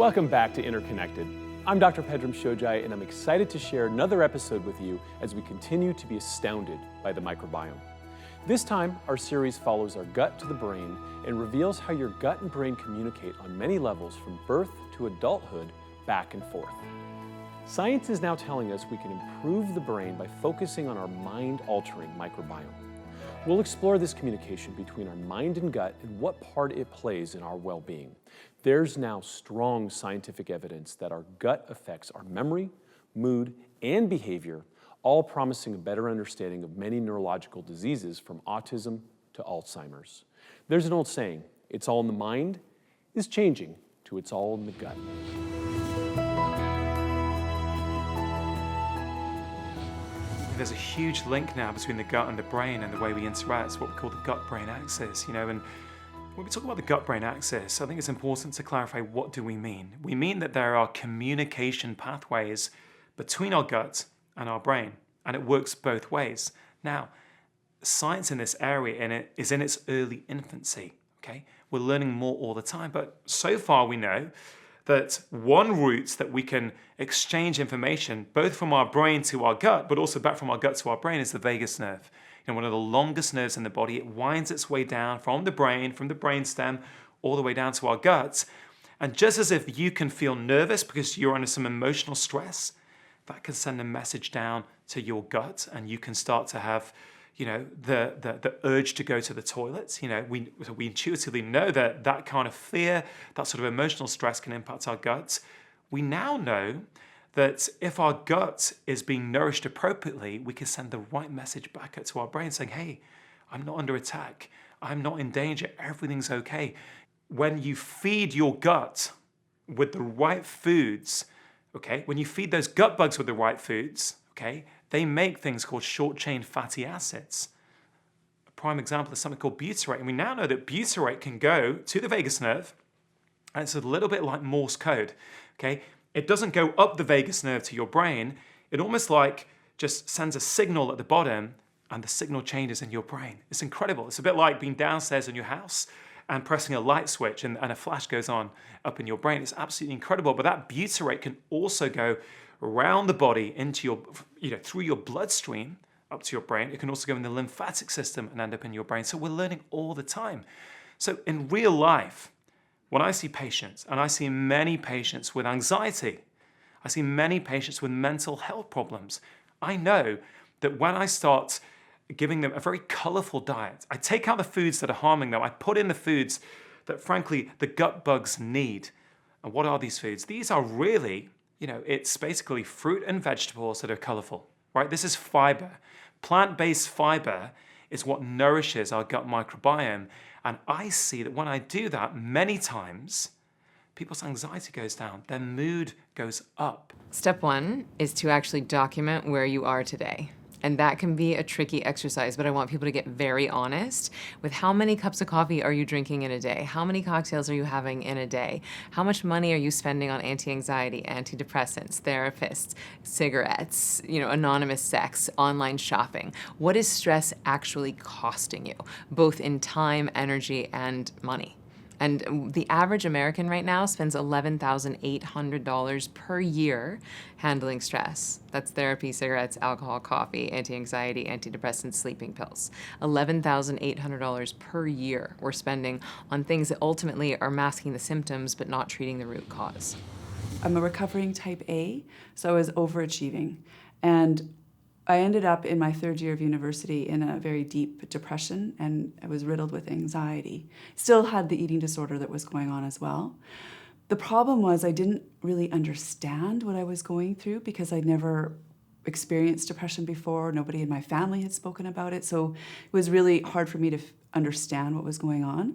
Welcome back to Interconnected. I'm Dr. Pedram Shojai, and I'm excited to share another episode with you as we continue to be astounded by the microbiome. This time, our series follows our gut to the brain and reveals how your gut and brain communicate on many levels from birth to adulthood, back and forth. Science is now telling us we can improve the brain by focusing on our mind-altering microbiome. We'll explore this communication between our mind and gut and what part it plays in our well-being. There's now strong scientific evidence that our gut affects our memory, mood, and behavior, all promising a better understanding of many neurological diseases from autism to Alzheimer's. There's an old saying, it's all in the mind, is changing to it's all in the gut. There's a huge link now between the gut and the brain and the way we interact. It's what we call the gut-brain axis, and when we talk about the gut-brain axis, I think it's important to clarify what do we mean. We mean that there are communication pathways between our gut and our brain, and it works both ways. Now, science in this area is in its early infancy, okay? We're learning more all the time, but so far we know that one route that we can exchange information, both from our brain to our gut, but also back from our gut to our brain, is the vagus nerve. One of the longest nerves in the body. It winds its way down from the brainstem, all the way down to our guts. And just as if you can feel nervous because you're under some emotional stress, that can send a message down to your gut, and you can start to have, the urge to go to the toilet. We intuitively know that kind of fear, that sort of emotional stress can impact our guts. We now know that if our gut is being nourished appropriately, we can send the right message back out to our brain saying, hey, I'm not under attack. I'm not in danger. Everything's okay. When you feed your gut with the right foods, okay, when you feed those gut bugs with the right foods, okay, they make things called short-chain fatty acids. A prime example is something called butyrate. And we now know that butyrate can go to the vagus nerve, and it's a little bit like Morse code, okay? It doesn't go up the vagus nerve to your brain. It almost like just sends a signal at the bottom, and the signal changes in your brain. It's incredible. It's a bit like being downstairs in your house and pressing a light switch and a flash goes on up in your brain. It's absolutely incredible. But that butyrate can also go around the body into through your bloodstream up to your brain. It can also go in the lymphatic system and end up in your brain. So we're learning all the time. So in real life, when I see patients, and I see many patients with anxiety, I see many patients with mental health problems, I know that when I start giving them a very colorful diet, I take out the foods that are harming them, I put in the foods that, frankly, the gut bugs need. And what are these foods? These are really, it's basically fruit and vegetables that are colorful, right? This is fiber. Plant-based fiber is what nourishes our gut microbiome. And I see that when I do that, many times, people's anxiety goes down, their mood goes up. Step one is to actually document where you are today. And that can be a tricky exercise, but I want people to get very honest with how many cups of coffee are you drinking in a day? How many cocktails are you having in a day? How much money are you spending on anti-anxiety, antidepressants, therapists, cigarettes, anonymous sex, online shopping? What is stress actually costing you, both in time, energy, and money? And the average American right now spends $11,800 per year handling stress. That's therapy, cigarettes, alcohol, coffee, anti-anxiety, antidepressants, sleeping pills. $11,800 per year we're spending on things that ultimately are masking the symptoms but not treating the root cause. I'm a recovering type A, so I was overachieving. And I ended up in my third year of university in a very deep depression, and I was riddled with anxiety. Still had the eating disorder that was going on as well. The problem was I didn't really understand what I was going through because I'd never experienced depression before. Nobody in my family had spoken about it, so it was really hard for me to understand what was going on.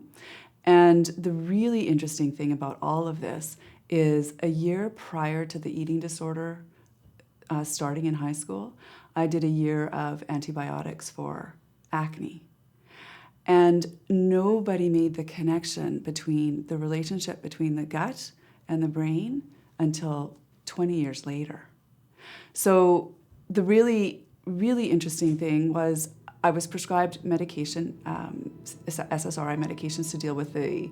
And the really interesting thing about all of this is a year prior to the eating disorder starting in high school, I did a year of antibiotics for acne. And nobody made the connection between the relationship between the gut and the brain until 20 years later. So the really, really interesting thing was I was prescribed medication, SSRI medications to deal with the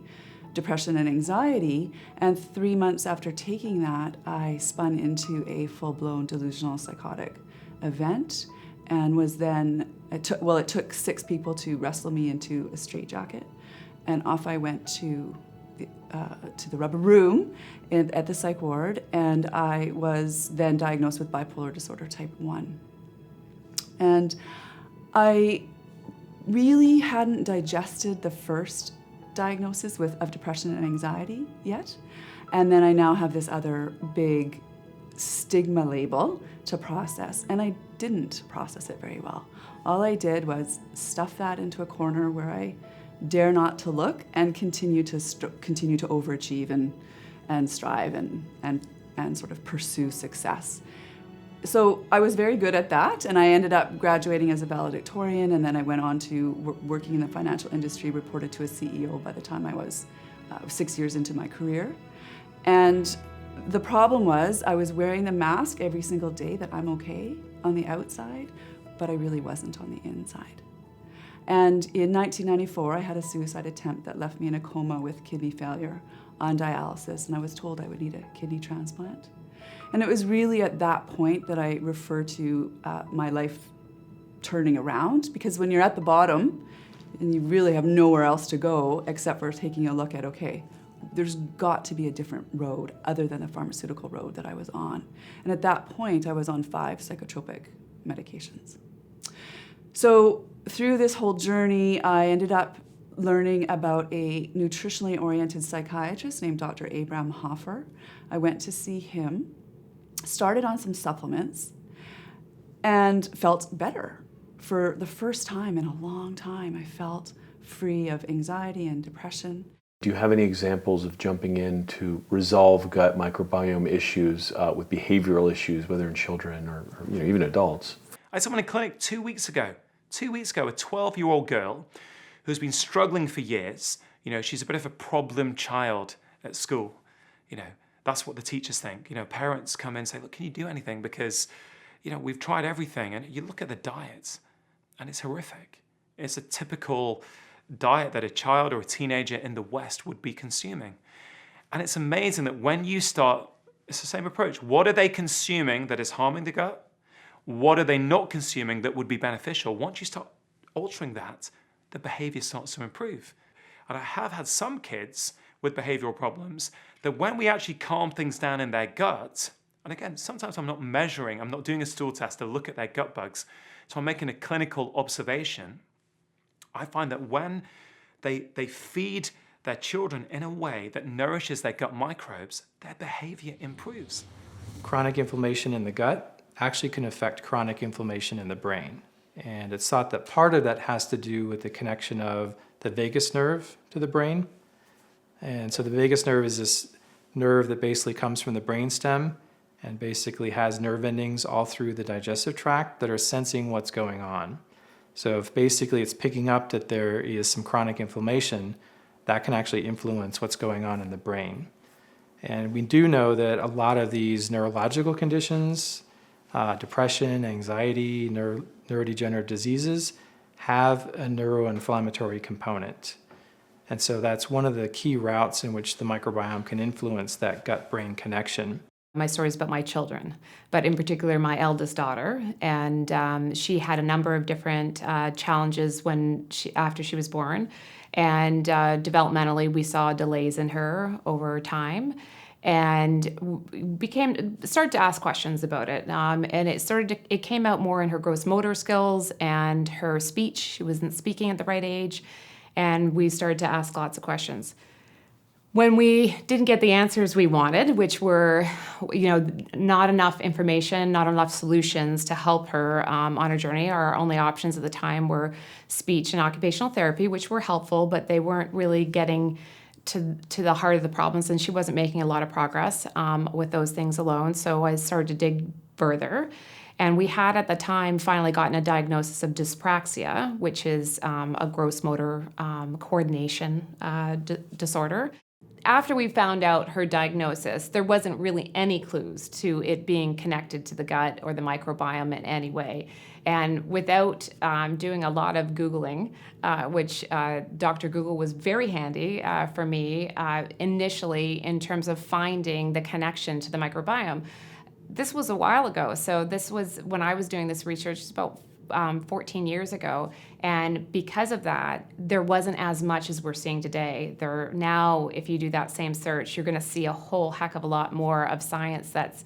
depression and anxiety. And 3 months after taking that, I spun into a full-blown delusional psychotic event and was then, it took 6 people to wrestle me into a straitjacket. And off I went to the rubber room at the psych ward, and I was then diagnosed with bipolar disorder type 1. And I really hadn't digested the first diagnosis of depression and anxiety yet. And then I now have this other big stigma label to process, and I didn't process it very well. All I did was stuff that into a corner where I dare not to look and continue to overachieve and strive and sort of pursue success. So I was very good at that, and I ended up graduating as a valedictorian, and then I went on to working in the financial industry, reported to a CEO by the time I was 6 years into my career. And the problem was I was wearing the mask every single day that I'm okay on the outside, but I really wasn't on the inside. And in 1994, I had a suicide attempt that left me in a coma with kidney failure on dialysis, and I was told I would need a kidney transplant. And it was really at that point that I refer to my life turning around, because when you're at the bottom and you really have nowhere else to go except for taking a look at, okay, there's got to be a different road other than the pharmaceutical road that I was on. And at that point, I was on 5 psychotropic medications. So through this whole journey, I ended up learning about a nutritionally oriented psychiatrist named Dr. Pedram Shojai. I went to see him, started on some supplements, and felt better. For the first time in a long time, I felt free of anxiety and depression. Do you have any examples of jumping in to resolve gut microbiome issues with behavioral issues, whether in children or even adults? I saw someone in a clinic 2 weeks ago. 2 weeks ago, a 12-year-old girl who's been struggling for years. She's a bit of a problem child at school. That's what the teachers think. Parents come in and say, look, can you do anything? Because, we've tried everything. And you look at the diets, and it's horrific. It's a typical diet that a child or a teenager in the West would be consuming. And it's amazing that when you start, it's the same approach. What are they consuming that is harming the gut? What are they not consuming that would be beneficial? Once you start altering that, the behavior starts to improve. And I have had some kids with behavioral problems that when we actually calm things down in their gut, and again, sometimes I'm not measuring, I'm not doing a stool test to look at their gut bugs, so I'm making a clinical observation. I find that when they feed their children in a way that nourishes their gut microbes, their behavior improves. Chronic inflammation in the gut actually can affect chronic inflammation in the brain. And it's thought that part of that has to do with the connection of the vagus nerve to the brain. And so the vagus nerve is this nerve that basically comes from the brainstem and basically has nerve endings all through the digestive tract that are sensing what's going on. So if basically it's picking up that there is some chronic inflammation, that can actually influence what's going on in the brain. And we do know that a lot of these neurological conditions, depression, anxiety, neurodegenerative diseases, have a neuroinflammatory component. And so that's one of the key routes in which the microbiome can influence that gut-brain connection. My story is about my children, but in particular my eldest daughter, and she had a number of different challenges after she was born, and developmentally we saw delays in her over time, and started to ask questions about it, and it came out more in her gross motor skills and her speech. She wasn't speaking at the right age, and we started to ask lots of questions. When we didn't get the answers we wanted, which were, not enough information, not enough solutions to help her on her journey, our only options at the time were speech and occupational therapy, which were helpful, but they weren't really getting to the heart of the problems, and she wasn't making a lot of progress with those things alone. So I started to dig further. And we had at the time finally gotten a diagnosis of dyspraxia, which is a gross motor coordination disorder. After we found out her diagnosis, there wasn't really any clues to it being connected to the gut or the microbiome in any way. And without doing a lot of Googling, which Dr. Google was very handy for me initially in terms of finding the connection to the microbiome. This was a while ago. So this was when I was doing this research, it's about 14 years ago, and because of that, there wasn't as much as we're seeing today. Now, if you do that same search, you're going to see a whole heck of a lot more of science that's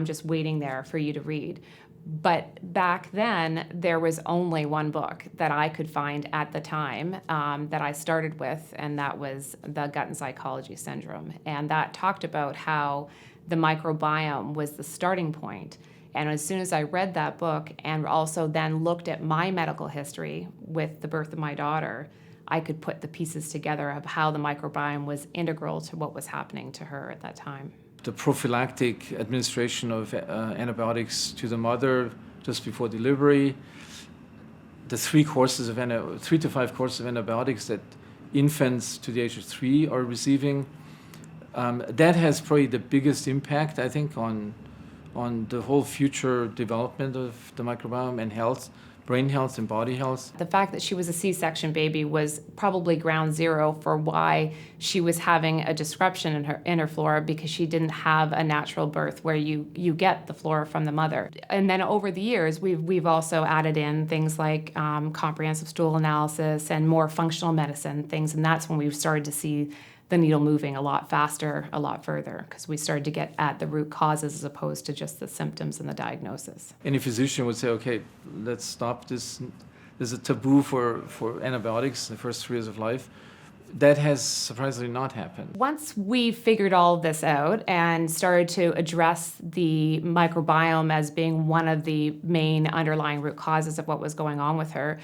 just waiting there for you to read. But back then, there was only one book that I could find at the time that I started with, and that was The Gut and Psychology Syndrome. And that talked about how the microbiome was the starting point. And as soon as I read that book and also then looked at my medical history with the birth of my daughter, I could put the pieces together of how the microbiome was integral to what was happening to her at that time. The prophylactic administration of antibiotics to the mother just before delivery, the 3 to 5 courses of antibiotics that infants to the age of 3 are receiving, that has probably the biggest impact, I think, on the whole future development of the microbiome and health, brain health and body health. The fact that she was a C-section baby was probably ground zero for why she was having a disruption in her flora, because she didn't have a natural birth where you get the flora from the mother. And then over the years, we've also added in things like comprehensive stool analysis and more functional medicine things, and that's when we've started to see the needle moving a lot faster, a lot further, because we started to get at the root causes as opposed to just the symptoms and the diagnosis. Any physician would say, okay, let's stop this. There's a taboo for antibiotics in the first 3 years of life. That has surprisingly not happened. Once we figured all of this out and started to address the microbiome as being one of the main underlying root causes of what was going on with her,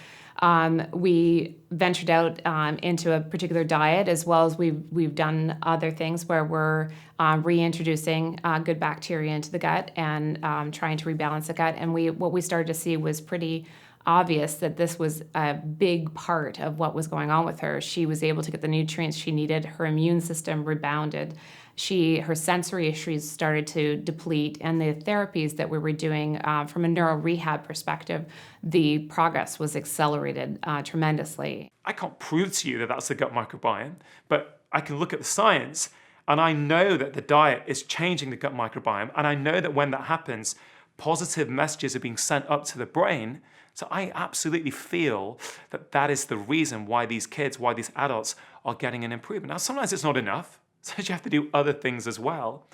we ventured out into a particular diet, as well as we've done other things where we're reintroducing good bacteria into the gut and trying to rebalance the gut. And what we started to see was pretty obvious that this was a big part of what was going on with her. She was able to get the nutrients she needed. Her immune system rebounded. Her sensory issues started to deplete, and the therapies that we were doing from a neuro rehab perspective, the progress was accelerated tremendously. I can't prove to you that that's the gut microbiome, but I can look at the science, and I know that the diet is changing the gut microbiome, and I know that when that happens, positive messages are being sent up to the brain. So I absolutely feel that that is the reason why these kids, why these adults are getting an improvement. Now, sometimes it's not enough. So you have to do other things as well.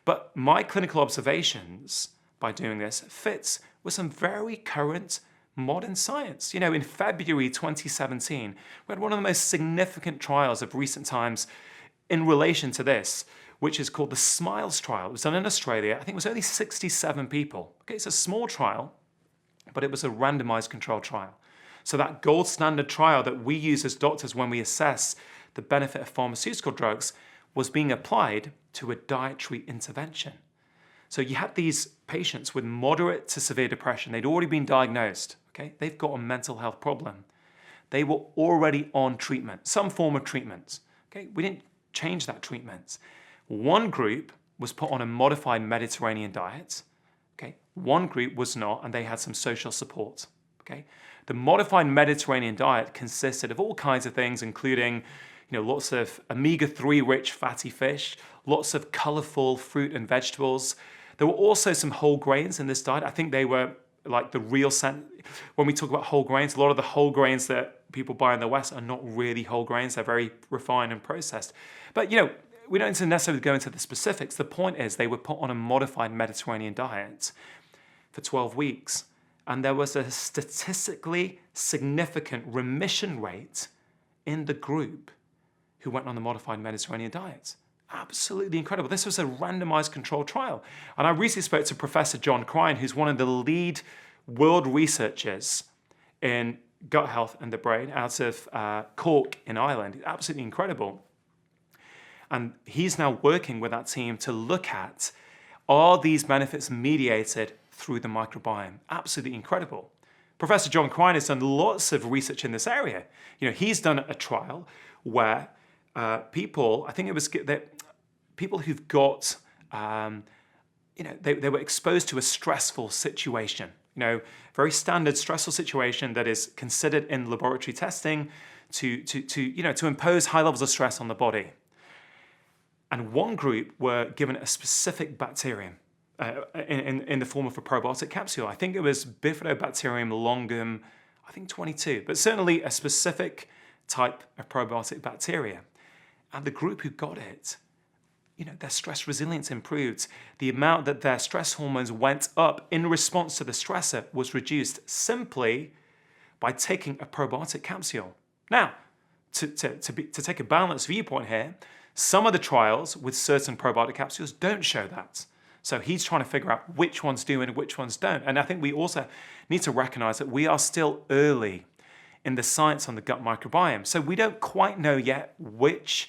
But my clinical observations by doing this fits with some very current modern science. You know, in February 2017, we had one of the most significant trials of recent times in relation to this, which is called the SMILES trial. It was done in Australia. I think it was only 67 people. Okay, it's a small trial, but it was a randomized controlled trial. So that gold standard trial that we use as doctors when we assess the benefit of pharmaceutical drugs was being applied to a dietary intervention. So you had these patients with moderate to severe depression. They'd already been diagnosed. Okay, they've got a mental health problem. They were already on treatment, some form of treatment. Okay, we didn't change that treatment. One group was put on a modified Mediterranean diet. Okay, one group was not, and they had some social support. Okay, the modified Mediterranean diet consisted of all kinds of things, including lots of omega-3 rich fatty fish, lots of colorful fruit and vegetables. There were also some whole grains in this diet. I think they were like the real when we talk about whole grains, a lot of the whole grains that people buy in the West are not really whole grains. They're very refined and processed. But we don't necessarily go into the specifics. The point is they were put on a modified Mediterranean diet for 12 weeks. And there was a statistically significant remission rate in the group who went on the modified Mediterranean diet. Absolutely incredible. This was a randomized controlled trial. And I recently spoke to Professor John Crine, who's one of the lead world researchers in gut health and the brain out of Cork in Ireland. Absolutely incredible. And he's now working with that team to look at, are these benefits mediated through the microbiome? Absolutely incredible. Professor John Crine has done lots of research in this area. He's done a trial where people, I think it was that people who've got, they were exposed to a stressful situation, very standard stressful situation that is considered in laboratory testing to impose high levels of stress on the body. And one group were given a specific bacterium in the form of a probiotic capsule. I think it was Bifidobacterium longum, 22, but certainly a specific type of probiotic bacteria. And the group who got it, their stress resilience improved. The amount that their stress hormones went up in response to the stressor was reduced simply by taking a probiotic capsule. Now, to take a balanced viewpoint here, some of the trials with certain probiotic capsules don't show that. So he's trying to figure out which ones do and which ones don't. And I think we also need to recognize that we are still early in the science on the gut microbiome. So we don't quite know yet which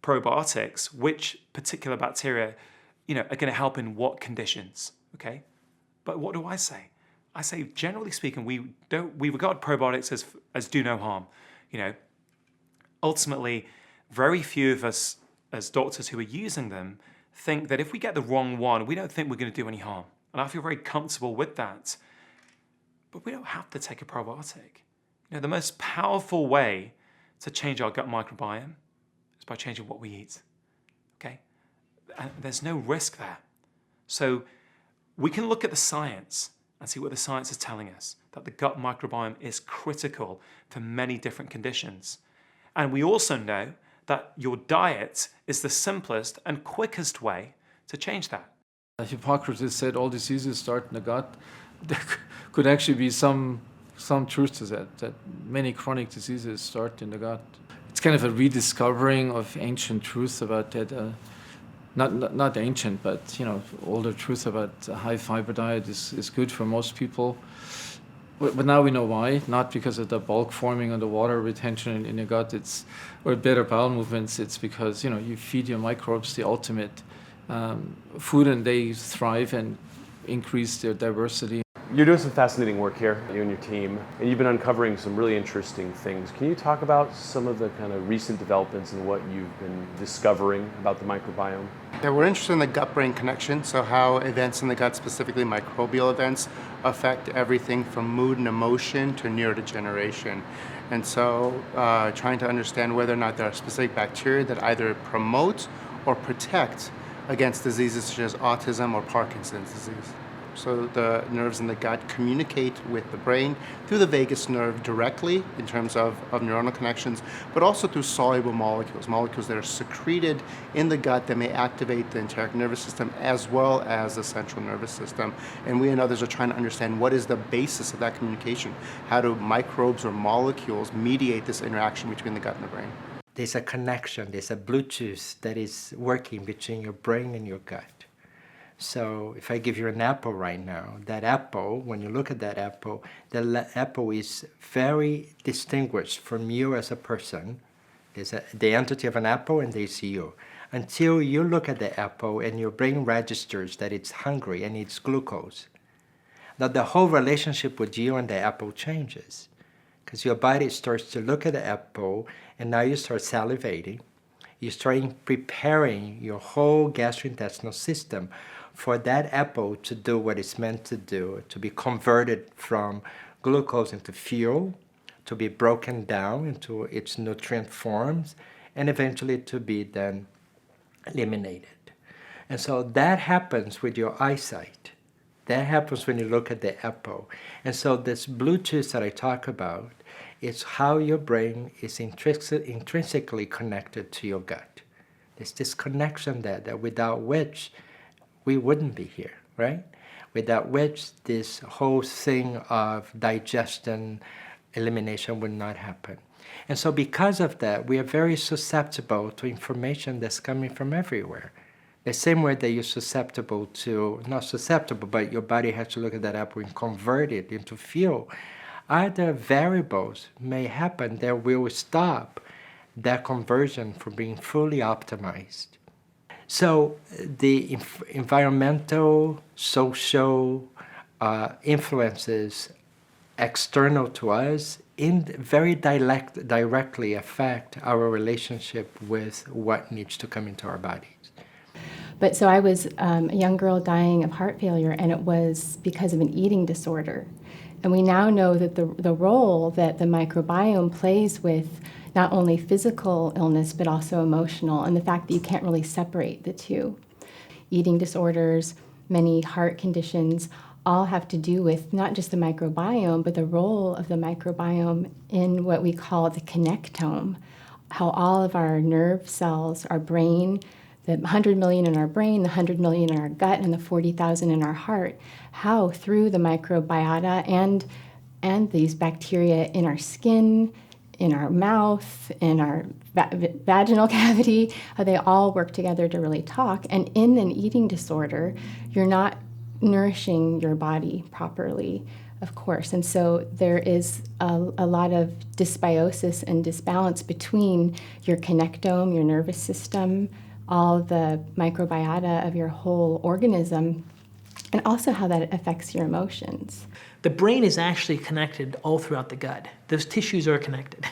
probiotics, which particular bacteria, are going to help in what conditions, okay? But what do I say? I say, generally speaking, we regard probiotics as do no harm. Ultimately, very few of us as doctors who are using them think that if we get the wrong one, we don't think we're going to do any harm. And I feel very comfortable with that. But we don't have to take a probiotic. The most powerful way to change our gut microbiome is by changing what we eat, okay? And there's no risk there. So we can look at the science and see what the science is telling us, that the gut microbiome is critical for many different conditions. And we also know that your diet is the simplest and quickest way to change that. Hippocrates said all diseases start in the gut. There could actually be some truth to that many chronic diseases start in the gut. It's kind of a rediscovering of ancient truths about that. Not ancient, but older truth about a high fiber diet is good for most people. But now we know why, not because of the bulk forming and the water retention in your gut, or better bowel movements. It's because you feed your microbes the ultimate food, and they thrive and increase their diversity. You're doing some fascinating work here, you and your team, and you've been uncovering some really interesting things. Can you talk about some of the kind of recent developments and what you've been discovering about the microbiome? Yeah, we're interested in the gut-brain connection, so how events in the gut, specifically microbial events, affect everything from mood and emotion to neurodegeneration. And so trying to understand whether or not there are specific bacteria that either promote or protect against diseases such as autism or Parkinson's disease. So the nerves in the gut communicate with the brain through the vagus nerve directly in terms of neuronal connections, but also through soluble molecules that are secreted in the gut that may activate the enteric nervous system as well as the central nervous system. And we and others are trying to understand what is the basis of that communication. How do microbes or molecules mediate this interaction between the gut and the brain? There's a connection, there's a Bluetooth that is working between your brain and your gut. So if I give you an apple right now, that apple, when you look at that apple, the apple is very distinguished from you as a person. There's the entity of an apple and there's you. Until you look at the apple and your brain registers that it's hungry and needs glucose. Now the whole relationship with you and the apple changes. Because your body starts to look at the apple and now you start salivating. You start preparing your whole gastrointestinal system for that apple to do what it's meant to do, to be converted from glucose into fuel, to be broken down into its nutrient forms, and eventually to be then eliminated. And so that happens with your eyesight. That happens when you look at the apple. And so this Bluetooth that I talk about is how your brain is intrinsically connected to your gut. There's this connection there that without which we wouldn't be here, right? Without which this whole thing of digestion, elimination would not happen. And so because of that, we are very susceptible to information that's coming from everywhere. The same way that you're susceptible to, not susceptible, but your body has to look at that apple and convert it into fuel. Other variables may happen that will stop that conversion from being fully optimized. So the environmental, social influences external to us very directly affect our relationship with what needs to come into our bodies. But so I was a young girl dying of heart failure, and it was because of an eating disorder. And we now know that the role that the microbiome plays with not only physical illness, but also emotional, and the fact that you can't really separate the two. Eating disorders, many heart conditions, all have to do with not just the microbiome, but the role of the microbiome in what we call the connectome, how all of our nerve cells, our brain, the 100 million in our brain, the 100 million in our gut, and the 40,000 in our heart, how through the microbiota and these bacteria in our skin, in our mouth, in our vaginal cavity, how they all work together to really talk. And in an eating disorder, you're not nourishing your body properly, of course. And so there is a lot of dysbiosis and disbalance between your connectome, your nervous system, all the microbiota of your whole organism, and also how that affects your emotions. The brain is actually connected all throughout the gut. Those tissues are connected.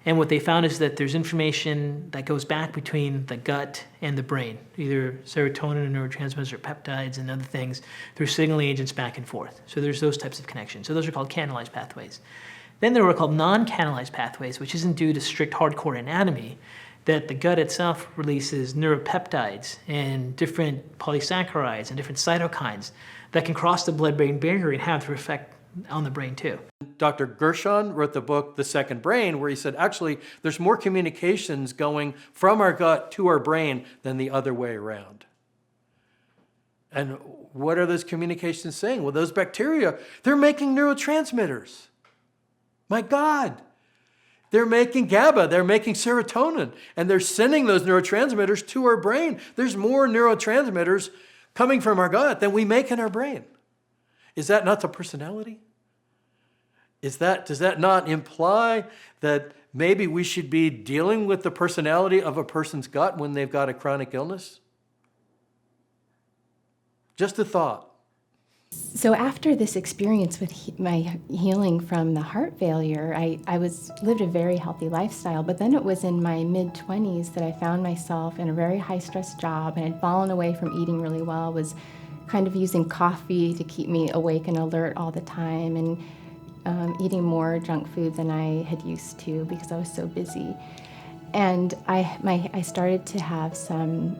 And what they found is that there's information that goes back between the gut and the brain, either serotonin and neurotransmitters or peptides and other things through signaling agents back and forth. So there's those types of connections. So those are called canalized pathways. Then there are called non-canalized pathways, which isn't due to strict hardcore anatomy, that the gut itself releases neuropeptides and different polysaccharides and different cytokines that can cross the blood-brain barrier and have their effect on the brain too. Dr. Gershon wrote the book, The Second Brain, where he said, actually, there's more communications going from our gut to our brain than the other way around. And what are those communications saying? Well, those bacteria, they're making neurotransmitters. My God. They're making GABA, they're making serotonin, and they're sending those neurotransmitters to our brain. There's more neurotransmitters coming from our gut than we make in our brain. Is that not the personality? Does that not imply that maybe we should be dealing with the personality of a person's gut when they've got a chronic illness? Just a thought. So after this experience with my healing from the heart failure, I lived a very healthy lifestyle, but then it was in my mid-20s that I found myself in a very high-stress job and had fallen away from eating really well, was kind of using coffee to keep me awake and alert all the time, and eating more junk food than I had used to because I was so busy. And I started to have some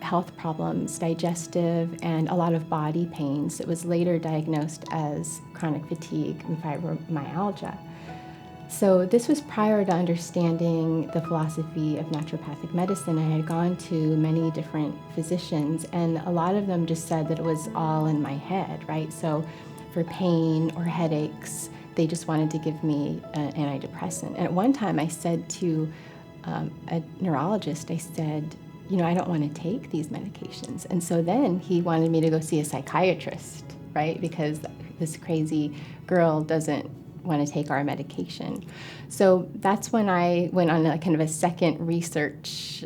health problems, digestive, and a lot of body pains. It was later diagnosed as chronic fatigue and fibromyalgia. So this was prior to understanding the philosophy of naturopathic medicine. I had gone to many different physicians, and a lot of them just said that it was all in my head, right? So for pain or headaches, they just wanted to give me an antidepressant. And at one time I said to a neurologist, I said, I don't want to take these medications. And so then he wanted me to go see a psychiatrist, right? Because this crazy girl doesn't want to take our medication. So that's when I went on a kind of a second research,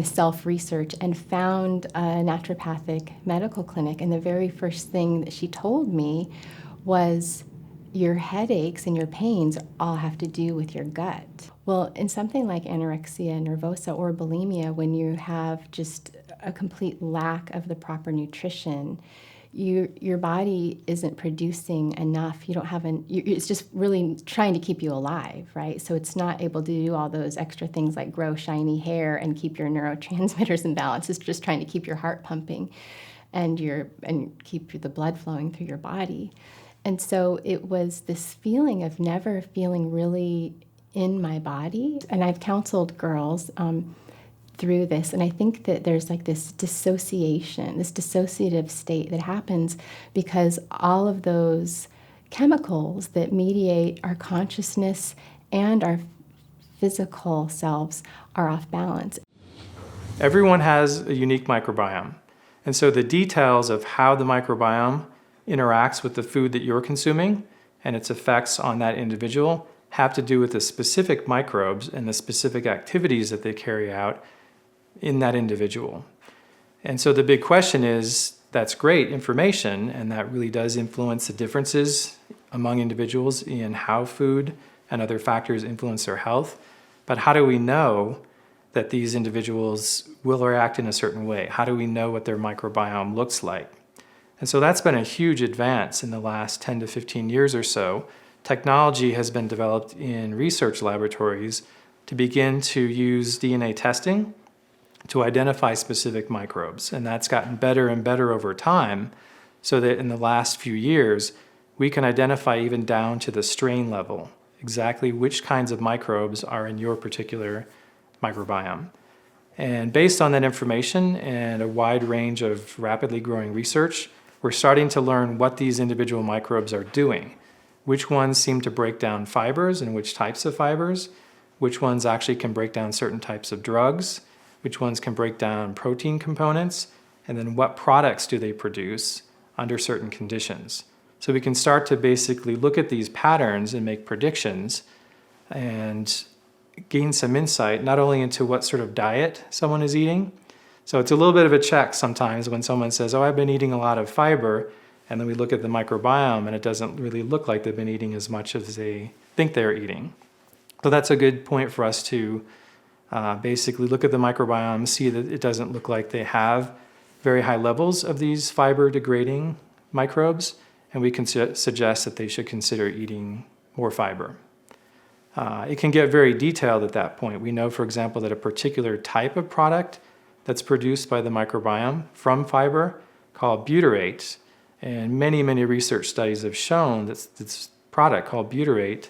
self-research, and found a naturopathic medical clinic. And the very first thing that she told me was, your headaches and your pains all have to do with your gut. Well, in something like anorexia nervosa or bulimia, when you have just a complete lack of the proper nutrition, your body isn't producing enough. You don't have it's just really trying to keep you alive, right? So it's not able to do all those extra things like grow shiny hair and keep your neurotransmitters in balance. It's just trying to keep your heart pumping and keep the blood flowing through your body. And so it was this feeling of never feeling really in my body. And I've counseled girls through this, and I think that there's like this dissociation, this dissociative state that happens because all of those chemicals that mediate our consciousness and our physical selves are off balance. Everyone has a unique microbiome. And so the details of how the microbiome interacts with the food that you're consuming and its effects on that individual have to do with the specific microbes and the specific activities that they carry out in that individual. And so the big question is, that's great information, and that really does influence the differences among individuals in how food and other factors influence their health. But how do we know that these individuals will react in a certain way? How do we know what their microbiome looks like? And so that's been a huge advance in the last 10 to 15 years or so. Technology has been developed in research laboratories to begin to use DNA testing to identify specific microbes. And that's gotten better and better over time, so that in the last few years, we can identify even down to the strain level exactly which kinds of microbes are in your particular microbiome. And based on that information and a wide range of rapidly growing research, we're starting to learn what these individual microbes are doing, which ones seem to break down fibers and which types of fibers, which ones actually can break down certain types of drugs, which ones can break down protein components, and then what products do they produce under certain conditions. So we can start to basically look at these patterns and make predictions and gain some insight not only into what sort of diet someone is eating. So it's a little bit of a check sometimes when someone says, oh, I've been eating a lot of fiber, and then we look at the microbiome and it doesn't really look like they've been eating as much as they think they're eating. So that's a good point for us to basically look at the microbiome, see that it doesn't look like they have very high levels of these fiber-degrading microbes, and we can suggest that they should consider eating more fiber. It can get very detailed at that point. We know, for example, that a particular type of product that's produced by the microbiome from fiber, called butyrate, and many, many research studies have shown that this product called butyrate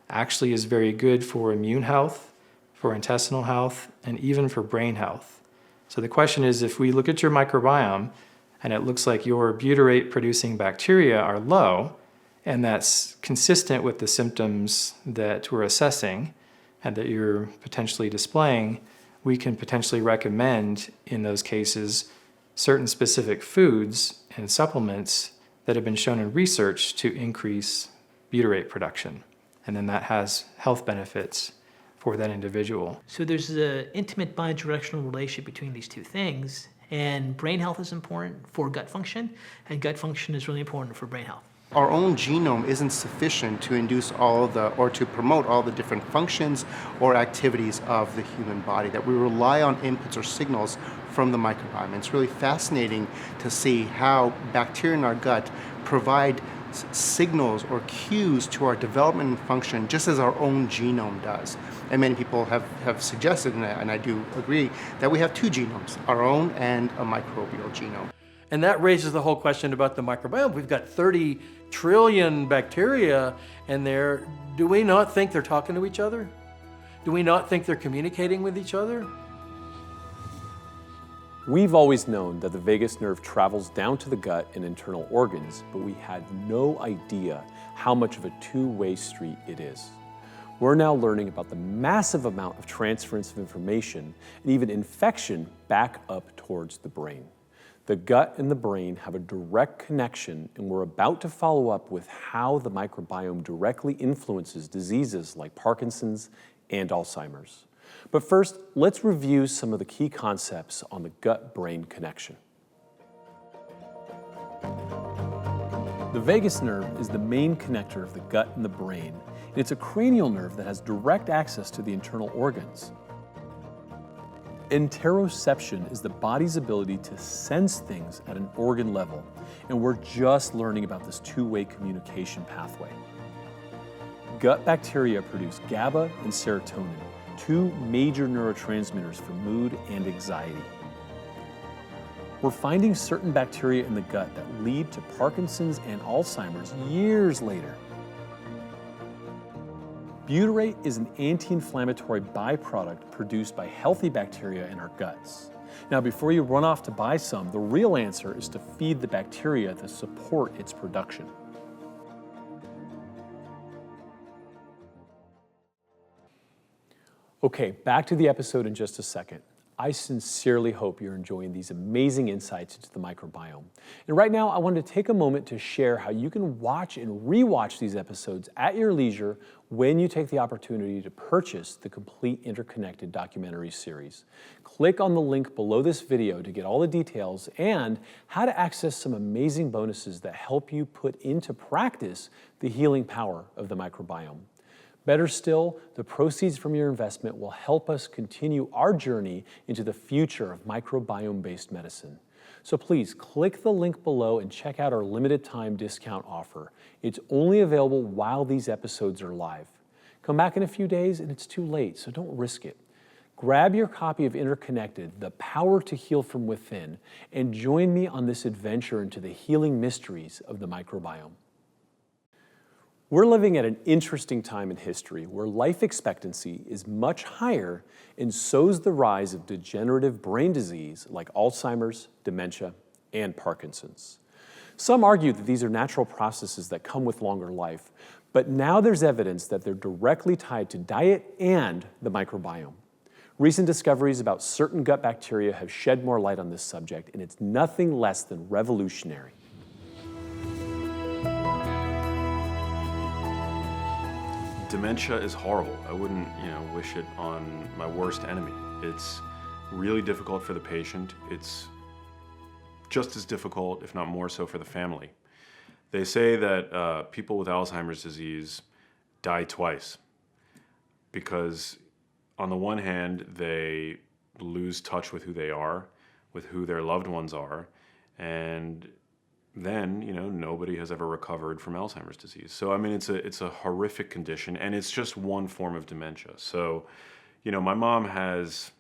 actually is very good for immune health, for intestinal health, and even for brain health. So the question is, if we look at your microbiome and it looks like your butyrate-producing bacteria are low, and that's consistent with the symptoms that we're assessing and that you're potentially displaying, we can potentially recommend, in those cases, certain specific foods and supplements that have been shown in research to increase butyrate production. And then that has health benefits for that individual. So there's an intimate bidirectional relationship between these two things, and brain health is important for gut function, and gut function is really important for brain health. Our own genome isn't sufficient to induce or to promote all the different functions or activities of the human body, that we rely on inputs or signals from the microbiome. And it's really fascinating to see how bacteria in our gut provide signals or cues to our development and function, just as our own genome does. And many people have suggested, and I do agree, that we have two genomes, our own and a microbial genome. And that raises the whole question about the microbiome. We've got 30 trillion bacteria in there. Do we not think they're talking to each other? Do we not think they're communicating with each other? We've always known that the vagus nerve travels down to the gut and internal organs, but we had no idea how much of a two-way street it is. We're now learning about the massive amount of transference of information and even infection back up towards the brain. The gut and the brain have a direct connection, and we're about to follow up with how the microbiome directly influences diseases like Parkinson's and Alzheimer's. But first, let's review some of the key concepts on the gut-brain connection. The vagus nerve is the main connector of the gut and the brain, and it's a cranial nerve that has direct access to the internal organs. Interoception is the body's ability to sense things at an organ level, and we're just learning about this two-way communication pathway. Gut bacteria produce GABA and serotonin, two major neurotransmitters for mood and anxiety. We're finding certain bacteria in the gut that lead to Parkinson's and Alzheimer's years later. Butyrate is an anti-inflammatory byproduct produced by healthy bacteria in our guts. Now, before you run off to buy some, the real answer is to feed the bacteria to support its production. Okay, back to the episode in just a second. I sincerely hope you're enjoying these amazing insights into the microbiome. And right now, I wanted to take a moment to share how you can watch and rewatch these episodes at your leisure when you take the opportunity to purchase the complete Interconnected documentary series. Click on the link below this video to get all the details and how to access some amazing bonuses that help you put into practice the healing power of the microbiome. Better still, the proceeds from your investment will help us continue our journey into the future of microbiome-based medicine. So please click the link below and check out our limited time discount offer. It's only available while these episodes are live. Come back in a few days and it's too late, so don't risk it. Grab your copy of Interconnected, The Power to Heal from Within, and join me on this adventure into the healing mysteries of the microbiome. We're living at an interesting time in history where life expectancy is much higher, and so's the rise of degenerative brain disease like Alzheimer's, dementia, and Parkinson's. Some argue that these are natural processes that come with longer life, but now there's evidence that they're directly tied to diet and the microbiome. Recent discoveries about certain gut bacteria have shed more light on this subject, and it's nothing less than revolutionary. Dementia is horrible. I wouldn't, wish it on my worst enemy. It's really difficult for the patient. It's just as difficult, if not more so, for the family. They say that people with Alzheimer's disease die twice because, on the one hand, they lose touch with who they are, with who their loved ones are, and then, nobody has ever recovered from Alzheimer's disease. So, it's a horrific condition, and it's just one form of dementia. So, my mom has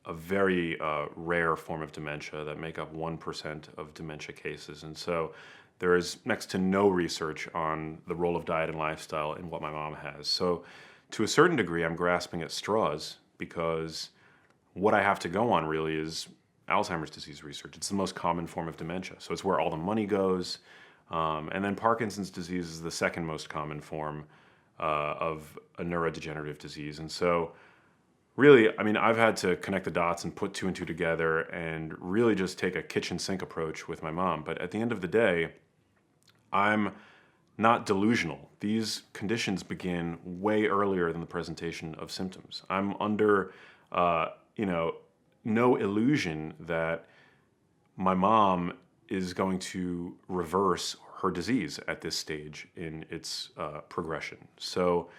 a very rare form of dementia that make up 1% of dementia cases. And so there is next to no research on the role of diet and lifestyle in what my mom has. So to a certain degree, I'm grasping at straws because what I have to go on really is Alzheimer's disease research. It's the most common form of dementia. So it's where all the money goes. And then Parkinson's disease is the second most common form of a neurodegenerative disease. And so really, I've had to connect the dots and put two and two together and really just take a kitchen sink approach with my mom. But at the end of the day, I'm not delusional. These conditions begin way earlier than the presentation of symptoms. I'm under, no illusion that my mom is going to reverse her disease at this stage in its progression. So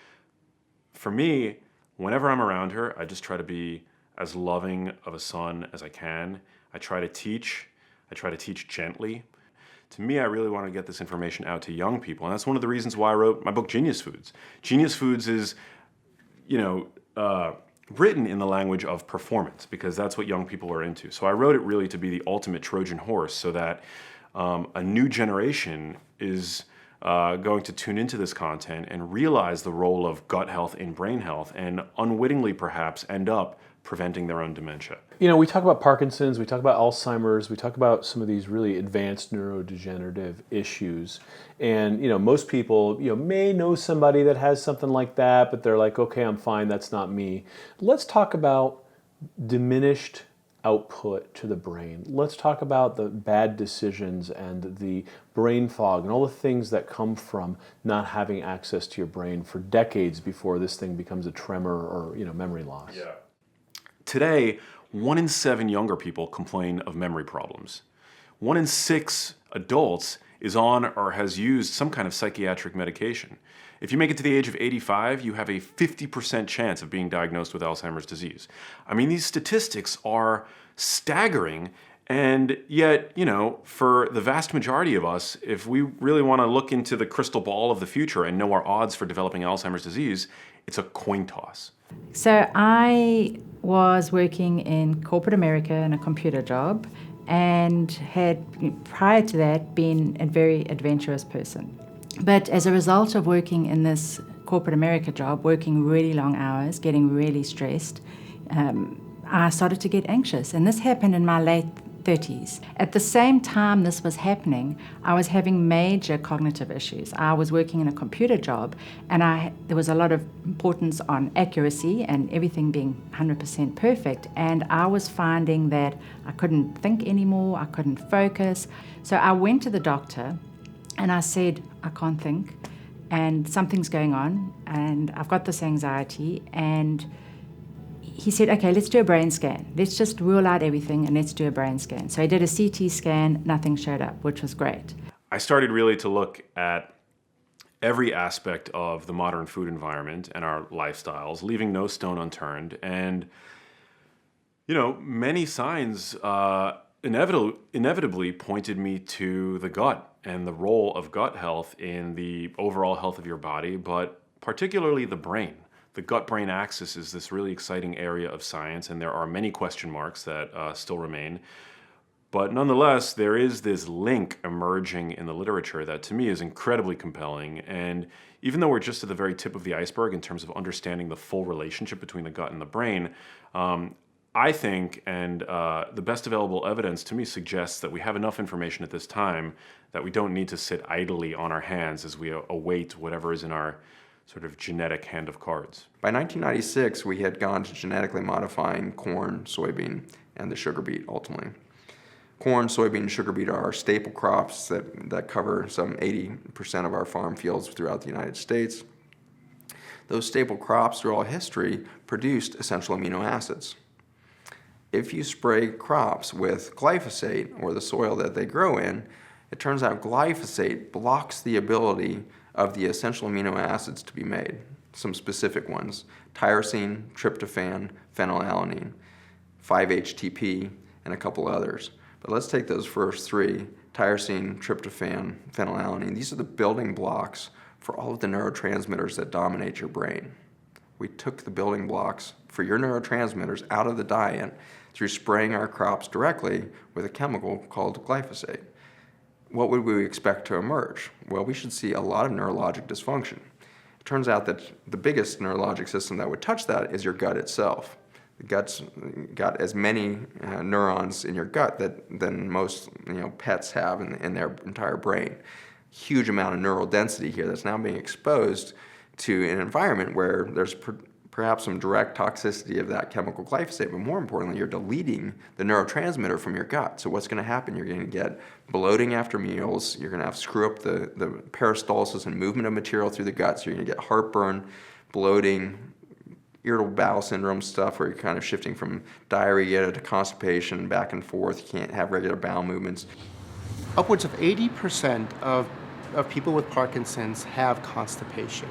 for me, whenever I'm around her, I just try to be as loving of a son as I can. I try to teach gently. To me, I really want to get this information out to young people. And that's one of the reasons why I wrote my book, Genius Foods. Genius Foods is, written in the language of performance because that's what young people are into. So I wrote it really to be the ultimate Trojan horse so that a new generation is going to tune into this content and realize the role of gut health in brain health and unwittingly perhaps end up preventing their own dementia. We talk about Parkinson's, we talk about Alzheimer's, we talk about some of these really advanced neurodegenerative issues. And, most people, may know somebody that has something like that, but they're like, okay, I'm fine, that's not me. Let's talk about diminished output to the brain. Let's talk about the bad decisions and the brain fog and all the things that come from not having access to your brain for decades before this thing becomes a tremor or, memory loss. Yeah. Today, 1 in 7 younger people complain of memory problems. 1 in 6 adults is on or has used some kind of psychiatric medication. If you make it to the age of 85, you have a 50% chance of being diagnosed with Alzheimer's disease. These statistics are staggering, and yet, for the vast majority of us, if we really want to look into the crystal ball of the future and know our odds for developing Alzheimer's disease, it's a coin toss. So I was working in corporate America in a computer job and had, prior to that, been a very adventurous person. But as a result of working in this corporate America job, working really long hours, getting really stressed, I started to get anxious. And this happened in my late 30s. At the same time this was happening, I was having major cognitive issues. I was working in a computer job, and there was a lot of importance on accuracy and everything being 100% perfect, and I was finding that I couldn't think anymore, I couldn't focus. So I went to the doctor and I said, I can't think, and something's going on, and I've got this anxiety, and he said, okay, let's do a brain scan. Let's just rule out everything and let's do a brain scan. So he did a CT scan, nothing showed up, which was great. I started really to look at every aspect of the modern food environment and our lifestyles, leaving no stone unturned. And, you know, many signs inevitably pointed me to the gut and the role of gut health in the overall health of your body, but particularly the brain. The gut-brain axis is this really exciting area of science, and there are many question marks that still remain. But nonetheless, there is this link emerging in the literature that to me is incredibly compelling. And even though we're just at the very tip of the iceberg in terms of understanding the full relationship between the gut and the brain, I think, and the best available evidence to me suggests that we have enough information at this time that we don't need to sit idly on our hands as we await whatever is in our sort of genetic hand of cards. By 1996, we had gone to genetically modifying corn, soybean, and the sugar beet ultimately. Corn, soybean, and sugar beet are our staple crops that cover some 80% of our farm fields throughout the United States. Those staple crops through all history produced essential amino acids. If you spray crops with glyphosate, or the soil that they grow in, it turns out glyphosate blocks the ability of the essential amino acids to be made. Some specific ones: tyrosine, tryptophan, phenylalanine, 5-HTP, and a couple others. But let's take those first three: tyrosine, tryptophan, phenylalanine. These are the building blocks for all of the neurotransmitters that dominate your brain. We took the building blocks for your neurotransmitters out of the diet through spraying our crops directly with a chemical called glyphosate. What would we expect to emerge? Well, we should see a lot of neurologic dysfunction. It turns out that the biggest neurologic system that would touch that is your gut itself. The gut's got as many neurons in your gut than most pets have in their entire brain. Huge amount of neural density here that's now being exposed to an environment where there's perhaps some direct toxicity of that chemical glyphosate, but more importantly, you're deleting the neurotransmitter from your gut. So what's going to happen? You're going to get bloating after meals. You're going to have screw up the peristalsis and movement of material through the gut. So you're going to get heartburn, bloating, irritable bowel syndrome stuff where you're kind of shifting from diarrhea to constipation, back and forth. You can't have regular bowel movements. Upwards of 80% of people with Parkinson's have constipation.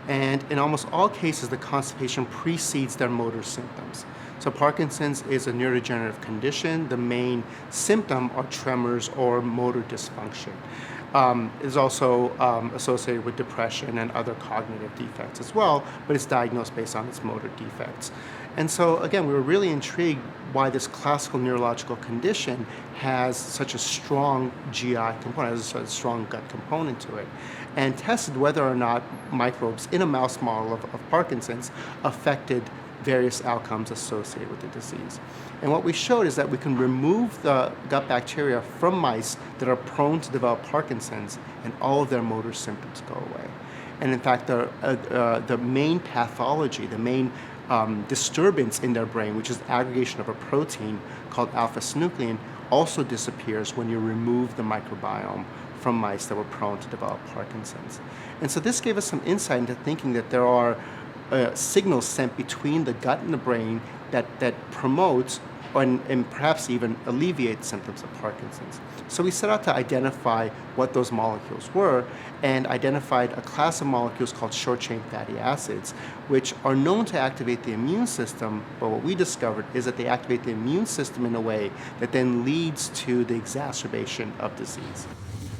And in almost all cases, the constipation precedes their motor symptoms. So Parkinson's is a neurodegenerative condition. The main symptom are tremors or motor dysfunction. It is also associated with depression and other cognitive defects as well, but it's diagnosed based on its motor defects. And so again, we were really intrigued why this classical neurological condition has such a strong GI component, has a strong gut component to it, and tested whether or not microbes in a mouse model of Parkinson's affected various outcomes associated with the disease. And what we showed is that we can remove the gut bacteria from mice that are prone to develop Parkinson's, and all of their motor symptoms go away. And in fact, the main pathology, the main disturbance in their brain, which is aggregation of a protein called alpha-synuclein, also disappears when you remove the microbiome from mice that were prone to develop Parkinson's. And so this gave us some insight into thinking that there are signals sent between the gut and the brain that promotes and perhaps even alleviate symptoms of Parkinson's. So we set out to identify what those molecules were, and identified a class of molecules called short-chain fatty acids, which are known to activate the immune system, but what we discovered is that they activate the immune system in a way that then leads to the exacerbation of disease.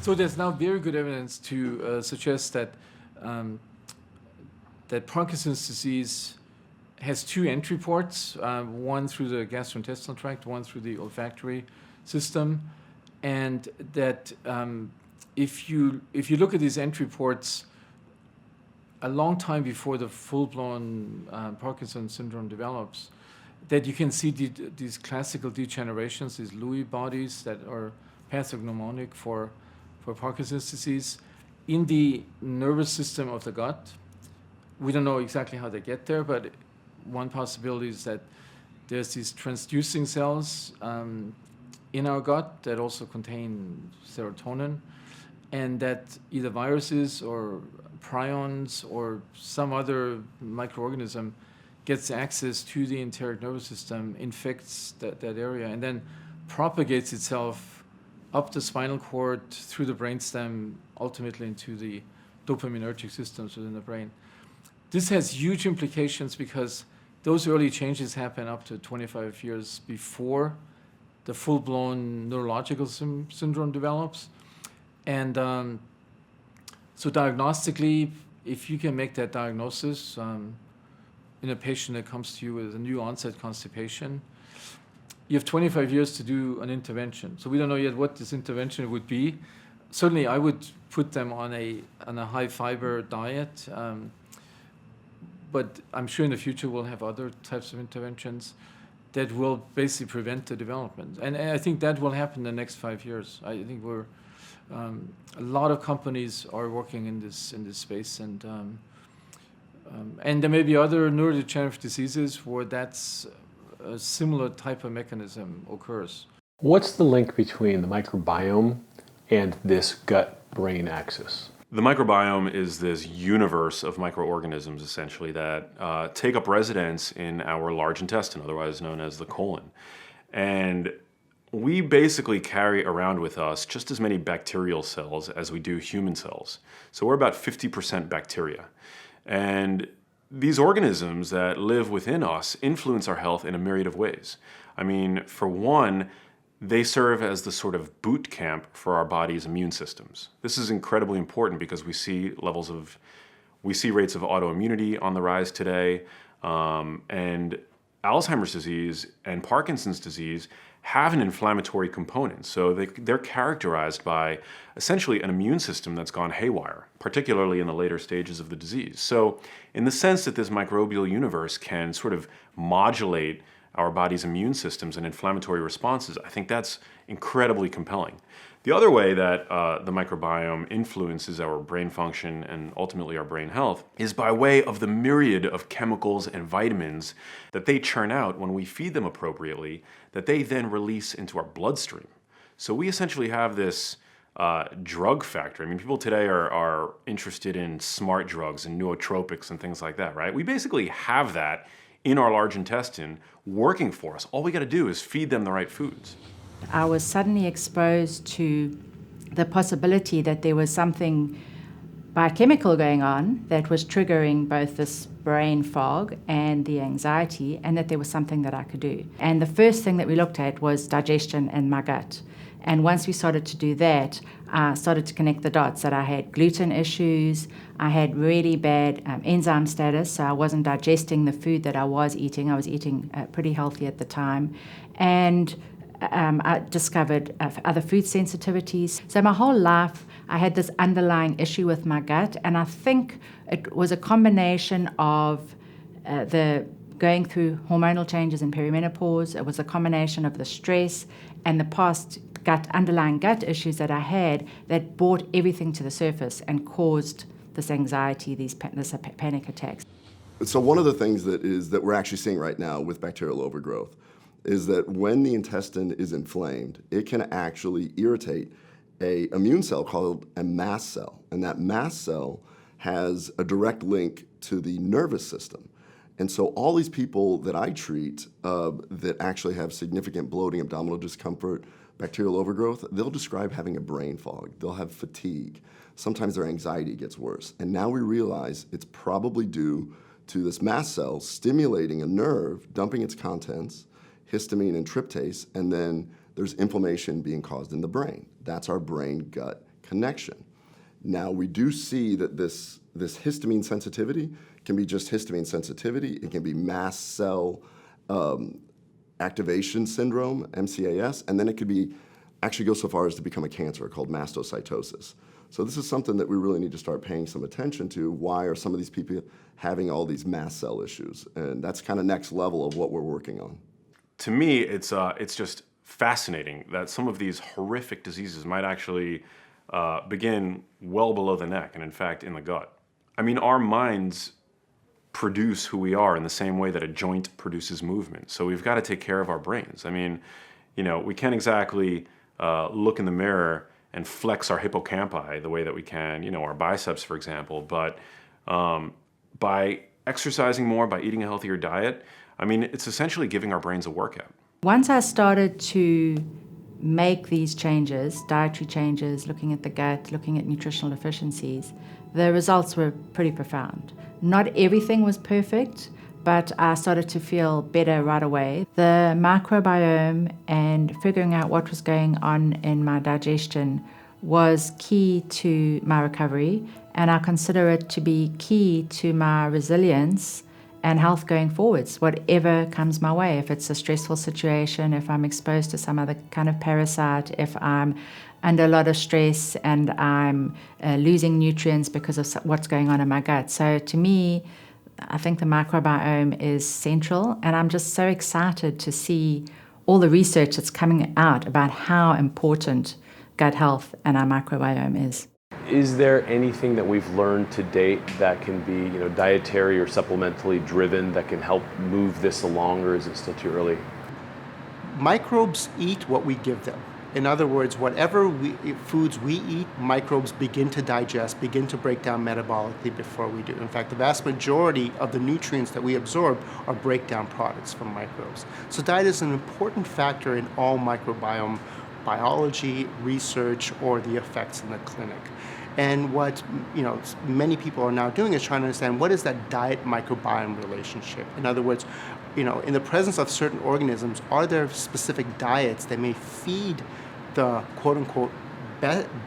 So there's now very good evidence to suggest that that Parkinson's disease has two entry ports, one through the gastrointestinal tract, one through the olfactory system, and that if you look at these entry ports, a long time before the full-blown Parkinson's syndrome develops, that you can see these classical degenerations, these Lewy bodies that are pathognomonic for Parkinson's disease in the nervous system of the gut. We don't know exactly how they get there, but one possibility is that there's these transducing cells in our gut that also contain serotonin, and that either viruses or prions or some other microorganism gets access to the enteric nervous system, infects that area, and then propagates itself up the spinal cord, through the brainstem, ultimately into the dopaminergic systems within the brain. This has huge implications because those early changes happen up to 25 years before the full-blown neurological syndrome develops. And so diagnostically, if you can make that diagnosis in a patient that comes to you with a new onset constipation, you have 25 years to do an intervention. So we don't know yet what this intervention would be. Certainly, I would put them on a high-fiber diet, but I'm sure in the future we'll have other types of interventions that will basically prevent the development. And I think that will happen in the next 5 years. I think a lot of companies are working in this space, and there may be other neurodegenerative diseases where that's a similar type of mechanism occurs. What's the link between the microbiome and this gut-brain axis? The microbiome is this universe of microorganisms, essentially, that take up residence in our large intestine, otherwise known as the colon. And we basically carry around with us just as many bacterial cells as we do human cells. So we're about 50% bacteria. And these organisms that live within us influence our health in a myriad of ways. I mean, for one, they serve as the sort of boot camp for our body's immune systems. This is incredibly important because we see rates of autoimmunity on the rise today, and Alzheimer's disease and Parkinson's disease have an inflammatory component. So they're characterized by essentially an immune system that's gone haywire, particularly in the later stages of the disease. So in the sense that this microbial universe can sort of modulate our body's immune systems and inflammatory responses, I think that's incredibly compelling. The other way that the microbiome influences our brain function and ultimately our brain health is by way of the myriad of chemicals and vitamins that they churn out when we feed them appropriately, that they then release into our bloodstream. So we essentially have this drug factory. I mean, people today are interested in smart drugs and nootropics and things like that, right? We basically have that in our large intestine working for us. All we got to do is feed them the right foods. I was suddenly exposed to the possibility that there was something biochemical going on that was triggering both this brain fog and the anxiety, and that there was something that I could do. And the first thing that we looked at was digestion and my gut. And once we started to do that, I started to connect the dots that I had gluten issues, I had really bad enzyme status, so I wasn't digesting the food that I was eating. I was eating pretty healthy at the time. And I discovered other food sensitivities. So my whole life, I had this underlying issue with my gut, and I think it was a combination of the going through hormonal changes in perimenopause. It was a combination of the stress and the past underlying gut issues that I had that brought everything to the surface and caused this anxiety, this panic attacks. So one of the things that we're actually seeing right now with bacterial overgrowth is that when the intestine is inflamed, it can actually irritate an immune cell called a mast cell. And that mast cell has a direct link to the nervous system. And so all these people that I treat that actually have significant bloating, abdominal discomfort, bacterial overgrowth, they'll describe having a brain fog. They'll have fatigue. Sometimes their anxiety gets worse. And now we realize it's probably due to this mast cell stimulating a nerve, dumping its contents, histamine and tryptase, and then there's inflammation being caused in the brain. That's our brain-gut connection. Now, we do see that this histamine sensitivity can be just histamine sensitivity. It can be mast cell activation syndrome, MCAS, and then it could be actually go so far as to become a cancer called mastocytosis. So this is something that we really need to start paying some attention to. Why are some of these people having all these mast cell issues? And that's kind of next level of what we're working on. To me, it's just fascinating that some of these horrific diseases might actually begin well below the neck, and in fact in the gut. I mean, our minds produce who we are in the same way that a joint produces movement. So we've got to take care of our brains. I mean, we can't exactly look in the mirror and flex our hippocampi the way that we can, our biceps, for example. But by exercising more, by eating a healthier diet, I mean, it's essentially giving our brains a workout. Once I started to make these changes, dietary changes, looking at the gut, looking at nutritional deficiencies, the results were pretty profound. Not everything was perfect, but I started to feel better right away. The microbiome and figuring out what was going on in my digestion was key to my recovery, and I consider it to be key to my resilience and health going forwards, whatever comes my way. If it's a stressful situation, if I'm exposed to some other kind of parasite, if I'm under a lot of stress and I'm losing nutrients because of what's going on in my gut. So to me, I think the microbiome is central, and I'm just so excited to see all the research that's coming out about how important gut health and our microbiome is. Is there anything that we've learned to date that can be, dietary or supplementally driven that can help move this along, or is it still too early? Microbes eat what we give them. In other words, whatever foods we eat, microbes begin to digest, begin to break down metabolically before we do. In fact, the vast majority of the nutrients that we absorb are breakdown products from microbes. So diet is an important factor in all microbiome biology, research, or the effects in the clinic. And what many people are now doing is trying to understand, what is that diet microbiome relationship? In other words, in the presence of certain organisms, are there specific diets that may feed the quote-unquote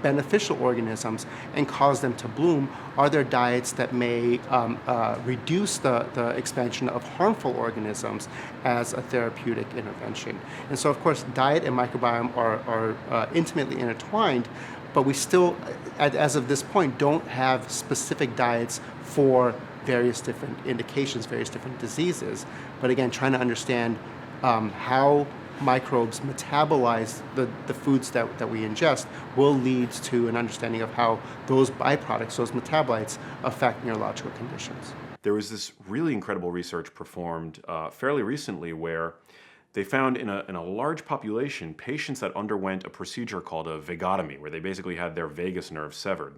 beneficial organisms and cause them to bloom? Are there diets that may reduce the expansion of harmful organisms as a therapeutic intervention? And so, of course, diet and microbiome are intimately intertwined, but we still, as of this point, don't have specific diets for various different indications, various different diseases. But again, trying to understand how microbes metabolize the foods that we ingest will lead to an understanding of how those byproducts, those metabolites, affect neurological conditions. There was this really incredible research performed fairly recently where they found in a large population patients that underwent a procedure called a vagotomy, where they basically had their vagus nerve severed,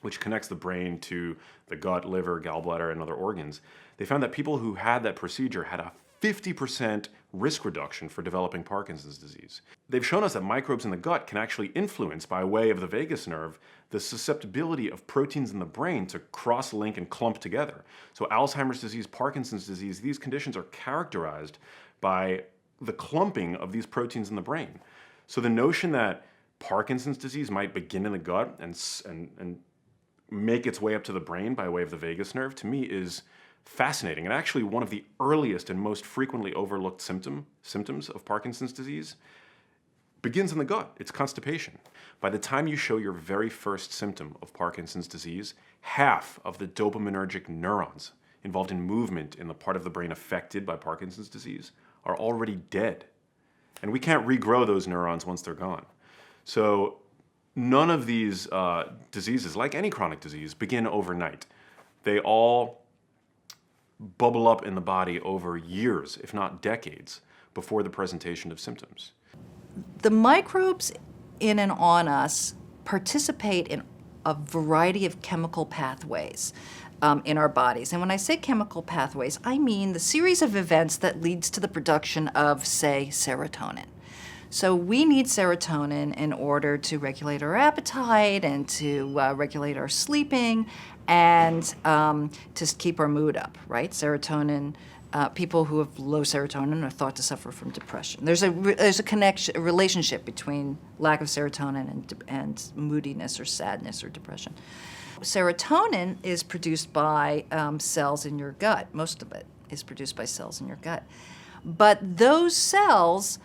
which connects the brain to the gut, liver, gallbladder, and other organs. They found that people who had that procedure had a 50% risk reduction for developing Parkinson's disease. They've shown us that microbes in the gut can actually influence, by way of the vagus nerve, the susceptibility of proteins in the brain to cross-link and clump together. So Alzheimer's disease, Parkinson's disease, these conditions are characterized by the clumping of these proteins in the brain. So the notion that Parkinson's disease might begin in the gut and make its way up to the brain by way of the vagus nerve, to me, is fascinating, and actually one of the earliest and most frequently overlooked symptoms of Parkinson's disease begins in the gut. It's constipation. By the time you show your very first symptom of Parkinson's disease, half of the dopaminergic neurons involved in movement in the part of the brain affected by Parkinson's disease are already dead. And we can't regrow those neurons once they're gone. So none of these diseases, like any chronic disease, begin overnight. They all bubble up in the body over years, if not decades, before the presentation of symptoms. The microbes in and on us participate in a variety of chemical pathways in our bodies. And when I say chemical pathways, I mean the series of events that leads to the production of, say, serotonin. So we need serotonin in order to regulate our appetite and to regulate our sleeping and to keep our mood up, right? Serotonin, people who have low serotonin are thought to suffer from depression. There's a connection, a relationship between lack of serotonin and moodiness or sadness or depression. Serotonin is produced by cells in your gut. Most of it is produced by cells in your gut. But those cells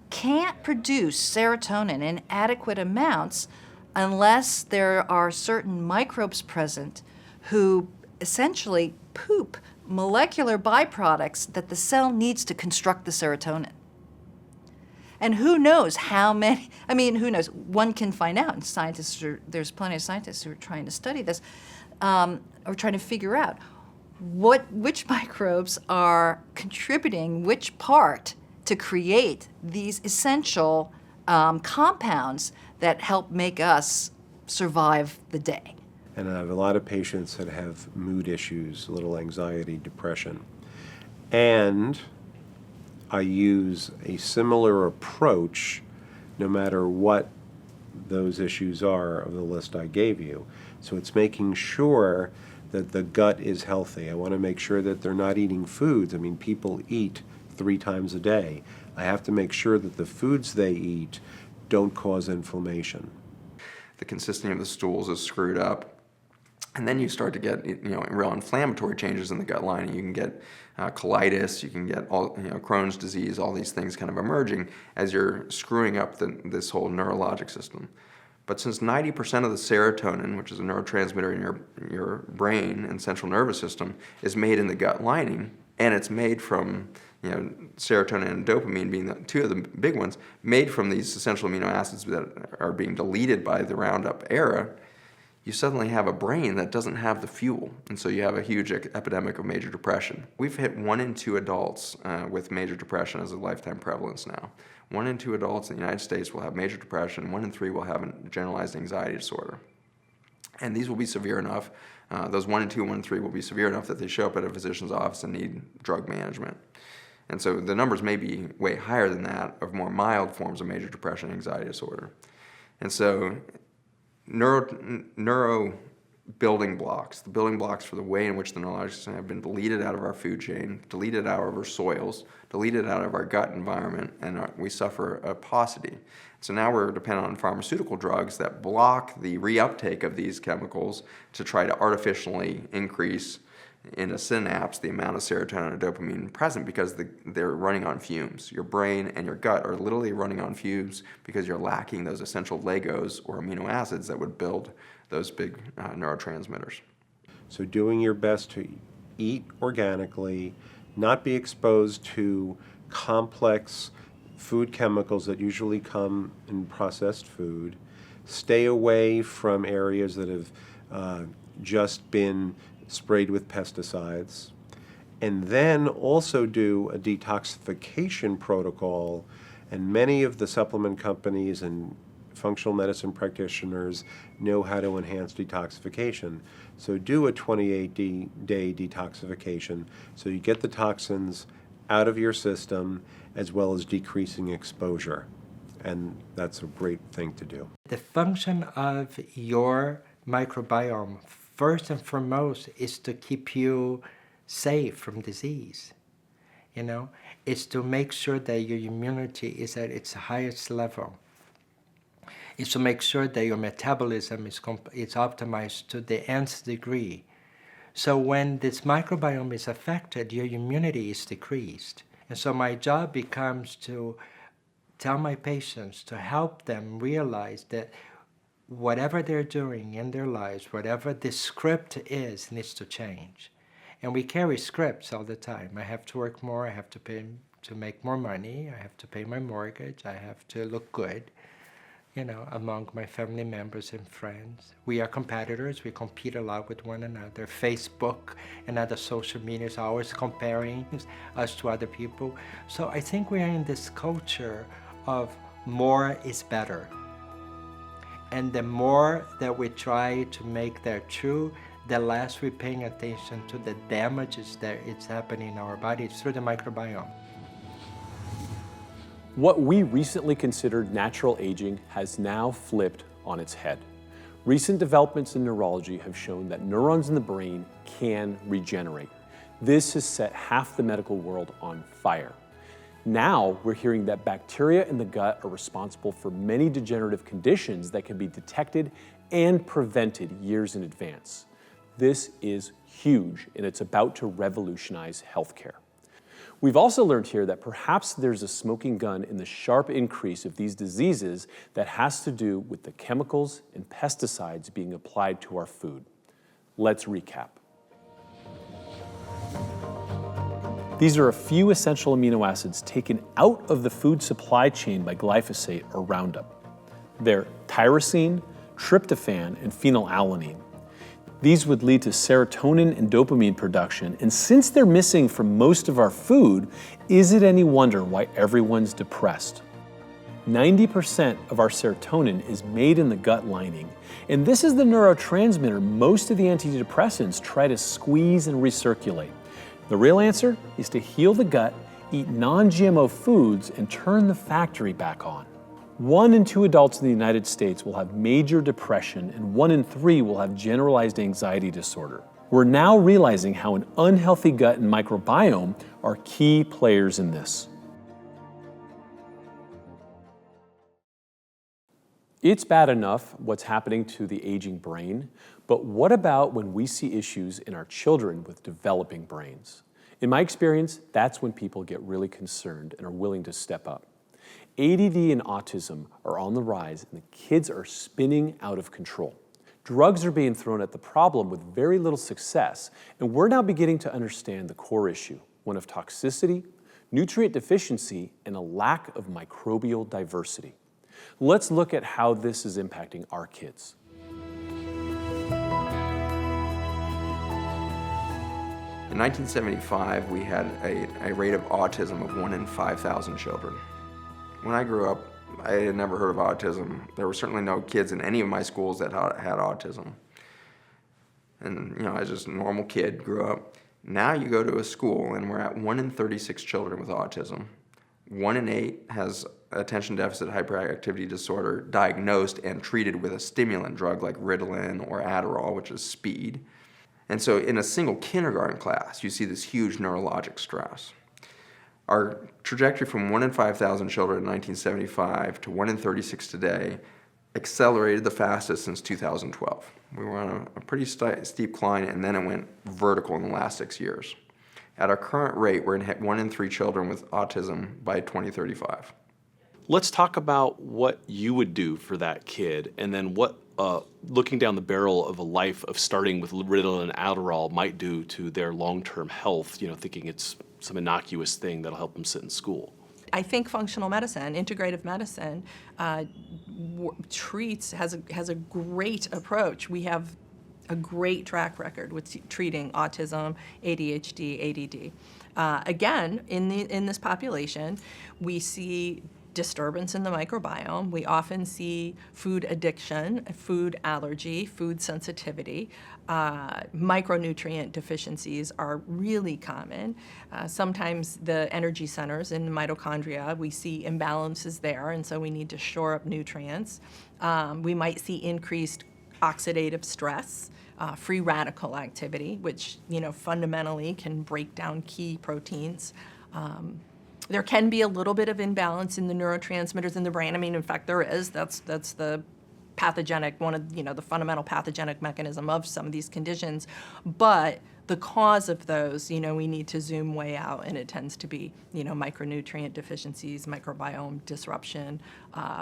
can't produce serotonin in adequate amounts unless there are certain microbes present who essentially poop molecular byproducts that the cell needs to construct the serotonin. And who knows how many, I mean, who knows? One can find out, and there's plenty of scientists who are trying to study this, or trying to figure out which microbes are contributing which part to create these essential compounds that help make us survive the day. And I have a lot of patients that have mood issues, a little anxiety, depression. And I use a similar approach no matter what those issues are of the list I gave you. So it's making sure that the gut is healthy. I want to make sure that they're not eating foods. I mean, people eat 3 times a day. I have to make sure that the foods they eat don't cause inflammation. The consistency of the stools is screwed up. And then you start to get, real inflammatory changes in the gut lining. You can get colitis, you can get Crohn's disease, all these things kind of emerging as you're screwing up this whole neurologic system. But since 90% of the serotonin, which is a neurotransmitter in your brain and central nervous system, is made in the gut lining, and it's made from serotonin and dopamine being the 2 of the big ones, made from these essential amino acids that are being deleted by the Roundup era, you suddenly have a brain that doesn't have the fuel, and so you have a huge epidemic of major depression. We've hit 1 in 2 adults with major depression as a lifetime prevalence now. 1 in 2 adults in the United States will have major depression, 1 in 3 will have a generalized anxiety disorder. And these will be severe enough, those 1 in 2, 1 in 3 will be severe enough that they show up at a physician's office and need drug management. And so the numbers may be way higher than that of more mild forms of major depression and anxiety disorder. And so neuro building blocks, the building blocks for the way in which the neurological system have been deleted out of our food chain, deleted out of our soils, deleted out of our gut environment, and we suffer a paucity. So now we're dependent on pharmaceutical drugs that block the reuptake of these chemicals to try to artificially increase in a synapse the amount of serotonin and dopamine present because they're running on fumes. Your brain and your gut are literally running on fumes because you're lacking those essential Legos or amino acids that would build those big neurotransmitters. So doing your best to eat organically, not be exposed to complex food chemicals that usually come in processed food, stay away from areas that have just been sprayed with pesticides, and then also do a detoxification protocol. And many of the supplement companies and functional medicine practitioners know how to enhance detoxification. So do a 28-day detoxification so you get the toxins out of your system as well as decreasing exposure. And that's a great thing to do. The function of your microbiome, first and foremost, is to keep you safe from disease. It's to make sure that your immunity is at its highest level. It's to make sure that your metabolism is optimized to the nth degree. So when this microbiome is affected, your immunity is decreased. And so my job becomes to tell my patients, to help them realize that whatever they're doing in their lives, whatever the script is, needs to change. And we carry scripts all the time. I have to work more, I have to make more money, I have to pay my mortgage, I have to look good, among my family members and friends. We are competitors, we compete a lot with one another. Facebook and other social media is always comparing us to other people. So I think we are in this culture of more is better. And the more that we try to make that true, the less we're paying attention to the damages that it's happening in our bodies through the microbiome. What we recently considered natural aging has now flipped on its head. Recent developments in neurology have shown that neurons in the brain can regenerate. This has set half the medical world on fire. Now we're hearing that bacteria in the gut are responsible for many degenerative conditions that can be detected and prevented years in advance. This is huge, and it's about to revolutionize healthcare. We've also learned here that perhaps there's a smoking gun in the sharp increase of these diseases that has to do with the chemicals and pesticides being applied to our food. Let's recap. These are a few essential amino acids taken out of the food supply chain by glyphosate or Roundup. They're tyrosine, tryptophan, and phenylalanine. These would lead to serotonin and dopamine production, and since they're missing from most of our food, is it any wonder why everyone's depressed? 90% of our serotonin is made in the gut lining, and this is the neurotransmitter most of the antidepressants try to squeeze and recirculate. The real answer is to heal the gut, eat non-GMO foods, and turn the factory back on. 1 in 2 adults in the United States will have major depression, and 1 in 3 will have generalized anxiety disorder. We're now realizing how an unhealthy gut and microbiome are key players in this. It's bad enough what's happening to the aging brain, but what about when we see issues in our children with developing brains? In my experience, that's when people get really concerned and are willing to step up. ADD and autism are on the rise, and the kids are spinning out of control. Drugs are being thrown at the problem with very little success, and we're now beginning to understand the core issue, one of toxicity, nutrient deficiency, and a lack of microbial diversity. Let's look at how this is impacting our kids. In 1975, we had a rate of autism of 1 in 5,000 children. When I grew up, I had never heard of autism. There were certainly no kids in any of my schools that had autism. And, you know, I was just a normal kid, grew up. Now you go to a school and we're at 1 in 36 children with autism. 1 in 8 has attention deficit hyperactivity disorder diagnosed and treated with a stimulant drug like Ritalin or Adderall, which is speed. And so in a single kindergarten class, you see this huge neurologic stress. Our trajectory from 1 in 5,000 children in 1975 to 1 in 36 today accelerated the fastest since 2012. We were on a pretty steep climb, and then it went vertical in the last 6 years. At our current rate, we're going to hit 1 in 3 children with autism by 2035. Let's talk about what you would do for that kid, and then what looking down the barrel of a life of starting with Ritalin and Adderall might do to their long-term health, you know, thinking it's some innocuous thing that'll help them sit in school. I think functional medicine, integrative medicine, has a great approach. We have a great track record with treating autism, ADHD, ADD. Again, in this population, we see disturbance in the microbiome. We often see food addiction, food allergy, food sensitivity. Micronutrient deficiencies are really common. Sometimes the energy centers in the mitochondria, we see imbalances there, and so we need to shore up nutrients. We might see increased oxidative stress, free radical activity, which, you know, fundamentally can break down key proteins. There can be a little bit of imbalance in the neurotransmitters in the brain. I mean, in fact, there is. That's the pathogenic, one of, you know, the fundamental pathogenic mechanism of some of these conditions. But the cause of those, you know, we need to zoom way out, and it tends to be, you know, micronutrient deficiencies, microbiome disruption,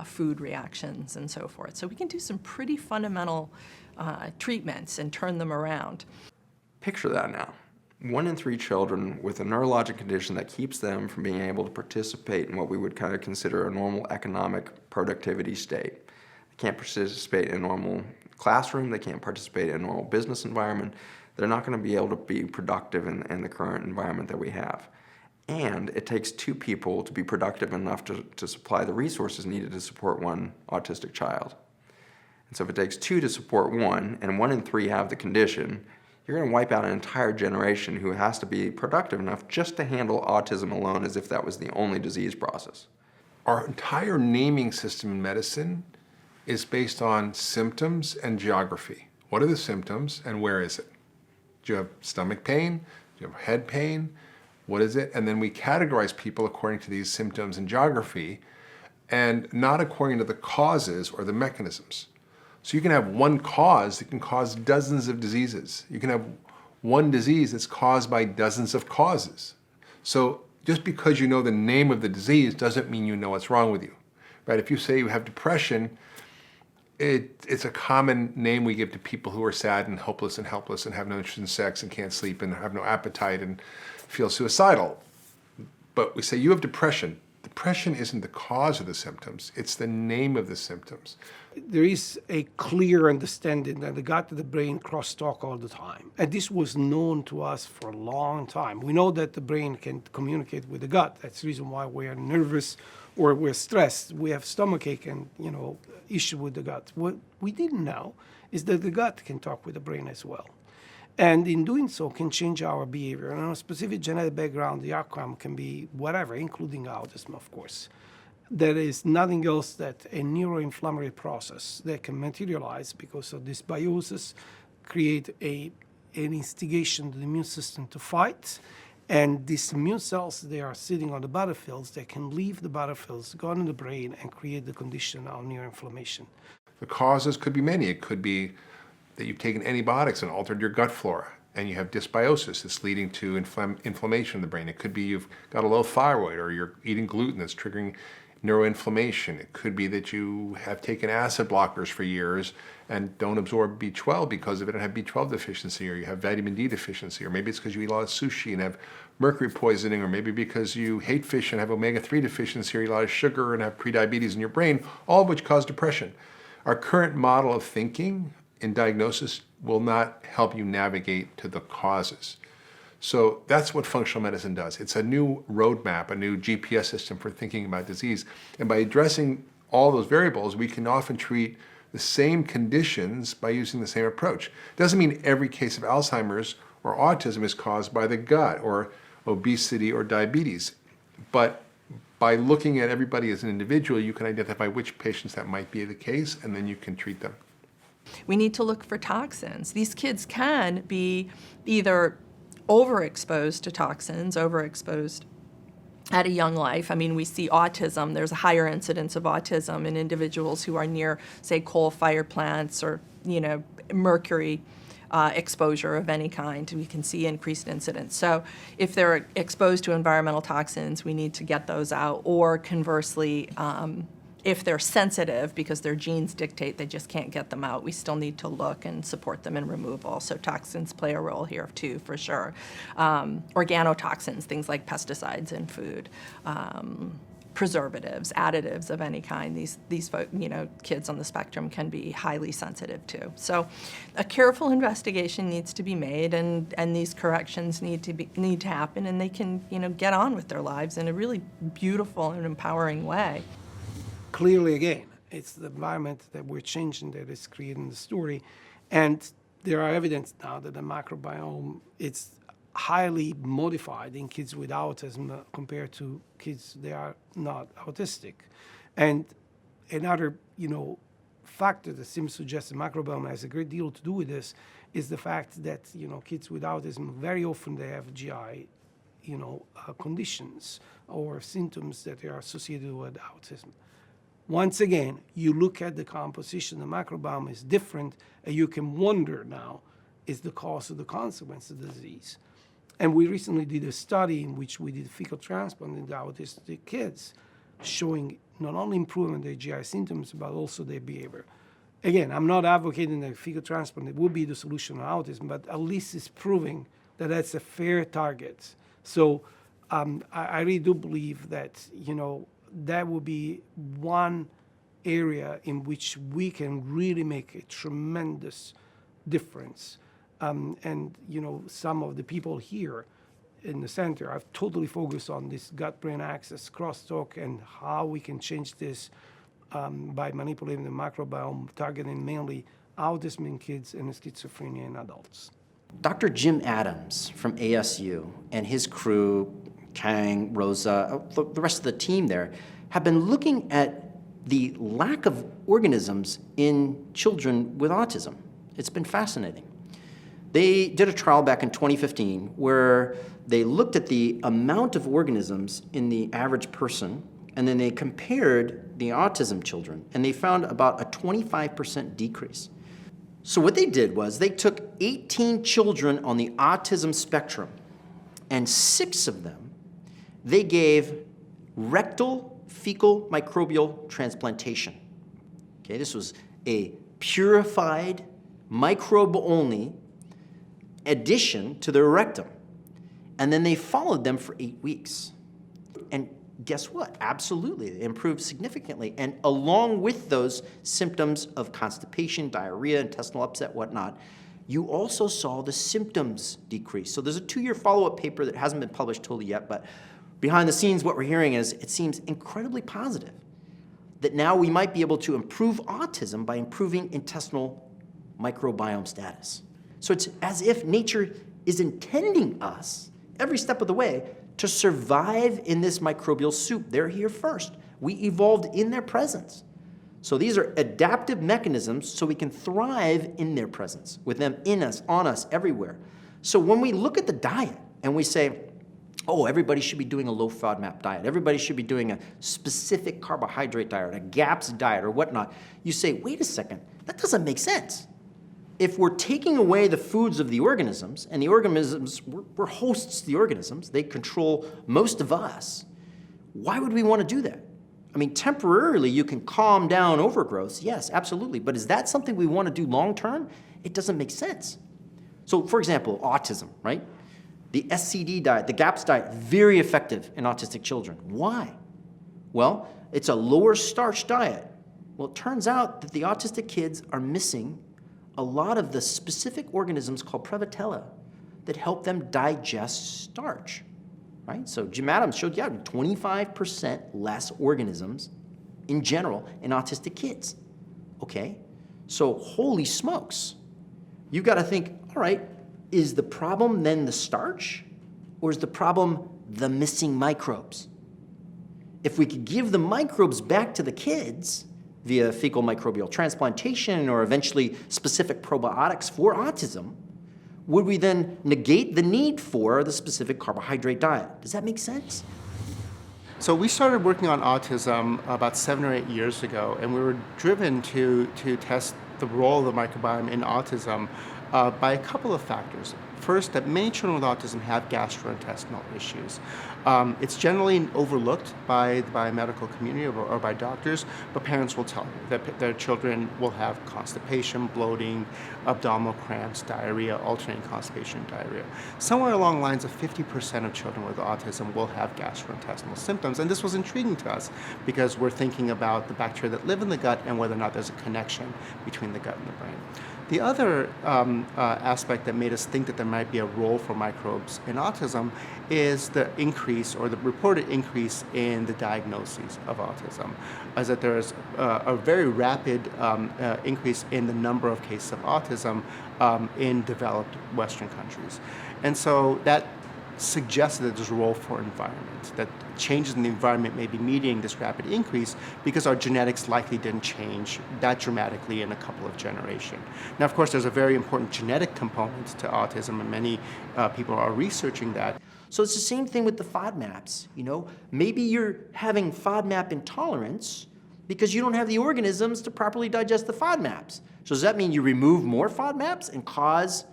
food reactions, and so forth. So we can do some pretty fundamental treatments and turn them around. Picture that now. 1 in 3 children with a neurologic condition that keeps them from being able to participate in what we would kind of consider a normal economic productivity state. They can't participate in a normal classroom, they can't participate in a normal business environment, they're not going to be able to be productive in the current environment that we have. And it takes 2 people to be productive enough to supply the resources needed to support 1 autistic child. And so if it takes 2 to support 1, and 1 in 3 have the condition, you're going to wipe out an entire generation who has to be productive enough just to handle autism alone as if that was the only disease process. Our entire naming system in medicine is based on symptoms and geography. What are the symptoms and where is it? Do you have stomach pain? Do you have head pain? What is it? And then we categorize people according to these symptoms and geography, and not according to the causes or the mechanisms. So you can have one cause that can cause dozens of diseases. You can have one disease that's caused by dozens of causes. So Just because you know the name of the disease doesn't mean you know what's wrong with you, right? If you say you have depression, it's a common name we give to people who are sad and hopeless and helpless and have no interest in sex and can't sleep and have no appetite and feel suicidal. But we say you have depression. Depression isn't the cause of the symptoms, it's the name of the symptoms. There is a clear understanding that the gut and the brain crosstalk all the time. And this was known to us for a long time. We know that the brain can communicate with the gut. That's the reason why we are nervous or we're stressed. We have stomachache and, issue with the gut. What we didn't know is that the gut can talk with the brain as well. And in doing so can change our behavior. And on a specific genetic background, the outcome can be whatever, including autism, of course. There is nothing else that a neuroinflammatory process that can materialize because of dysbiosis, create an instigation to the immune system to fight. And these immune cells, they are sitting on the battlefields. They can leave the battlefields, go into the brain, and create the condition of neuroinflammation. The causes could be many. It could be that you've taken antibiotics and altered your gut flora, and you have dysbiosis that's leading to inflammation in the brain. It could be you've got a low thyroid, or you're eating gluten that's triggering neuroinflammation. It could be that you have taken acid blockers for years and don't absorb B12 because of it and have B12 deficiency, or you have vitamin D deficiency, or maybe it's because you eat a lot of sushi and have mercury poisoning, or maybe because you hate fish and have omega-3 deficiency, or eat a lot of sugar and have prediabetes in your brain, all of which cause depression. Our current model of thinking in diagnosis will not help you navigate to the causes. So that's what functional medicine does. It's a new roadmap, a new GPS system for thinking about disease. And by addressing all those variables, we can often treat the same conditions by using the same approach. Doesn't mean every case of Alzheimer's or autism is caused by the gut or obesity or diabetes. But by looking at everybody as an individual, you can identify which patients that might be the case, and then you can treat them. We need to look for toxins. These kids can be either overexposed to toxins, overexposed at a young life. I mean, we see autism. There's a higher incidence of autism in individuals who are near, say, coal-fired plants or, mercury exposure of any kind. We can see increased incidence. So if they're exposed to environmental toxins, we need to get those out. Or conversely, if they're sensitive because their genes dictate they just can't get them out, we still need to look and support them in removal. So toxins play a role here too, for sure. Organotoxins, things like pesticides in food, preservatives, additives of any kind. These kids on the spectrum can be highly sensitive to. So a careful investigation needs to be made, and these corrections need to happen, and they can get on with their lives in a really beautiful and empowering way. Clearly, again, it's the environment that we're changing that is creating the story. And there are evidence now that the microbiome is highly modified in kids with autism compared to kids that are not autistic. And another, factor that seems to suggest the microbiome has a great deal to do with this is the fact that, kids with autism, very often they have GI, conditions or symptoms that are associated with autism. Once again, you look at the composition, the microbiome is different, and you can wonder now, is the cause of the consequence of the disease? And we recently did a study in which we did fecal transplant in the autistic kids, showing not only improvement in their GI symptoms, but also their behavior. Again, I'm not advocating that fecal transplant would be the solution to autism, but at least it's proving that that's a fair target. So I really do believe that, that would be one area in which we can really make a tremendous difference. And some of the people here in the center have totally focused on this gut-brain axis crosstalk and how we can change this by manipulating the microbiome, targeting mainly autism in kids and schizophrenia in adults. Dr. Jim Adams from ASU and his crew, Kang, Rosa, the rest of the team there, have been looking at the lack of organisms in children with autism. It's been fascinating. They did a trial back in 2015 where they looked at the amount of organisms in the average person, and then they compared the autism children, and they found about a 25% decrease. So what they did was they took 18 children on the autism spectrum, and 6 of them they gave rectal fecal microbial transplantation. Okay, this was a purified, microbe-only addition to their rectum. And then they followed them for 8 weeks. And guess what? Absolutely, it improved significantly. And along with those symptoms of constipation, diarrhea, intestinal upset, whatnot, you also saw the symptoms decrease. So there's a 2-year follow-up paper that hasn't been published totally yet, but behind the scenes, what we're hearing is it seems incredibly positive that now we might be able to improve autism by improving intestinal microbiome status. So it's as if nature is intending us every step of the way to survive in this microbial soup. They're here first. We evolved in their presence. So these are adaptive mechanisms so we can thrive in their presence, with them in us, on us, everywhere. So when we look at the diet and we say, oh, everybody should be doing a low FODMAP diet, everybody should be doing a specific carbohydrate diet, a GAPS diet or whatnot, you say, wait a second, that doesn't make sense. If we're taking away the foods of the organisms, and the organisms, we're hosts to the organisms, they control most of us, why would we want to do that? I mean, temporarily you can calm down overgrowths, yes, absolutely, but is that something we want to do long term? It doesn't make sense. So for example, autism, right? The SCD diet, the GAPS diet, very effective in autistic children. Why? Well, it's a lower starch diet. Well, it turns out that the autistic kids are missing a lot of the specific organisms called Prevotella that help them digest starch, right? So Jim Adams showed, 25% less organisms in general in autistic kids, okay? So holy smokes, you gotta think, all right, is the problem then the starch, or is the problem the missing microbes? If we could give the microbes back to the kids via fecal microbial transplantation or eventually specific probiotics for autism, would we then negate the need for the specific carbohydrate diet? Does that make sense? So we started working on autism about 7 or 8 years ago, and we were driven to test the role of the microbiome in autism by a couple of factors. First, that many children with autism have gastrointestinal issues. It's generally overlooked by the medical community or by doctors, but parents will tell you that their children will have constipation, bloating, abdominal cramps, diarrhea, alternating constipation and diarrhea. Somewhere along the lines of 50% of children with autism will have gastrointestinal symptoms, and this was intriguing to us because we're thinking about the bacteria that live in the gut and whether or not there's a connection between the gut and the brain. The other aspect that made us think that there might be a role for microbes in autism is the increase or the reported increase in the diagnoses of autism, as that there is a very rapid increase in the number of cases of autism in developed Western countries. And so that suggested that there's a role for environment, that changes in the environment may be mediating this rapid increase because our genetics likely didn't change that dramatically in a couple of generations. Now, of course, there's a very important genetic component to autism, and many people are researching that. So it's the same thing with the FODMAPs, you know? Maybe you're having FODMAP intolerance because you don't have the organisms to properly digest the FODMAPs. So does that mean you remove more FODMAPs and cause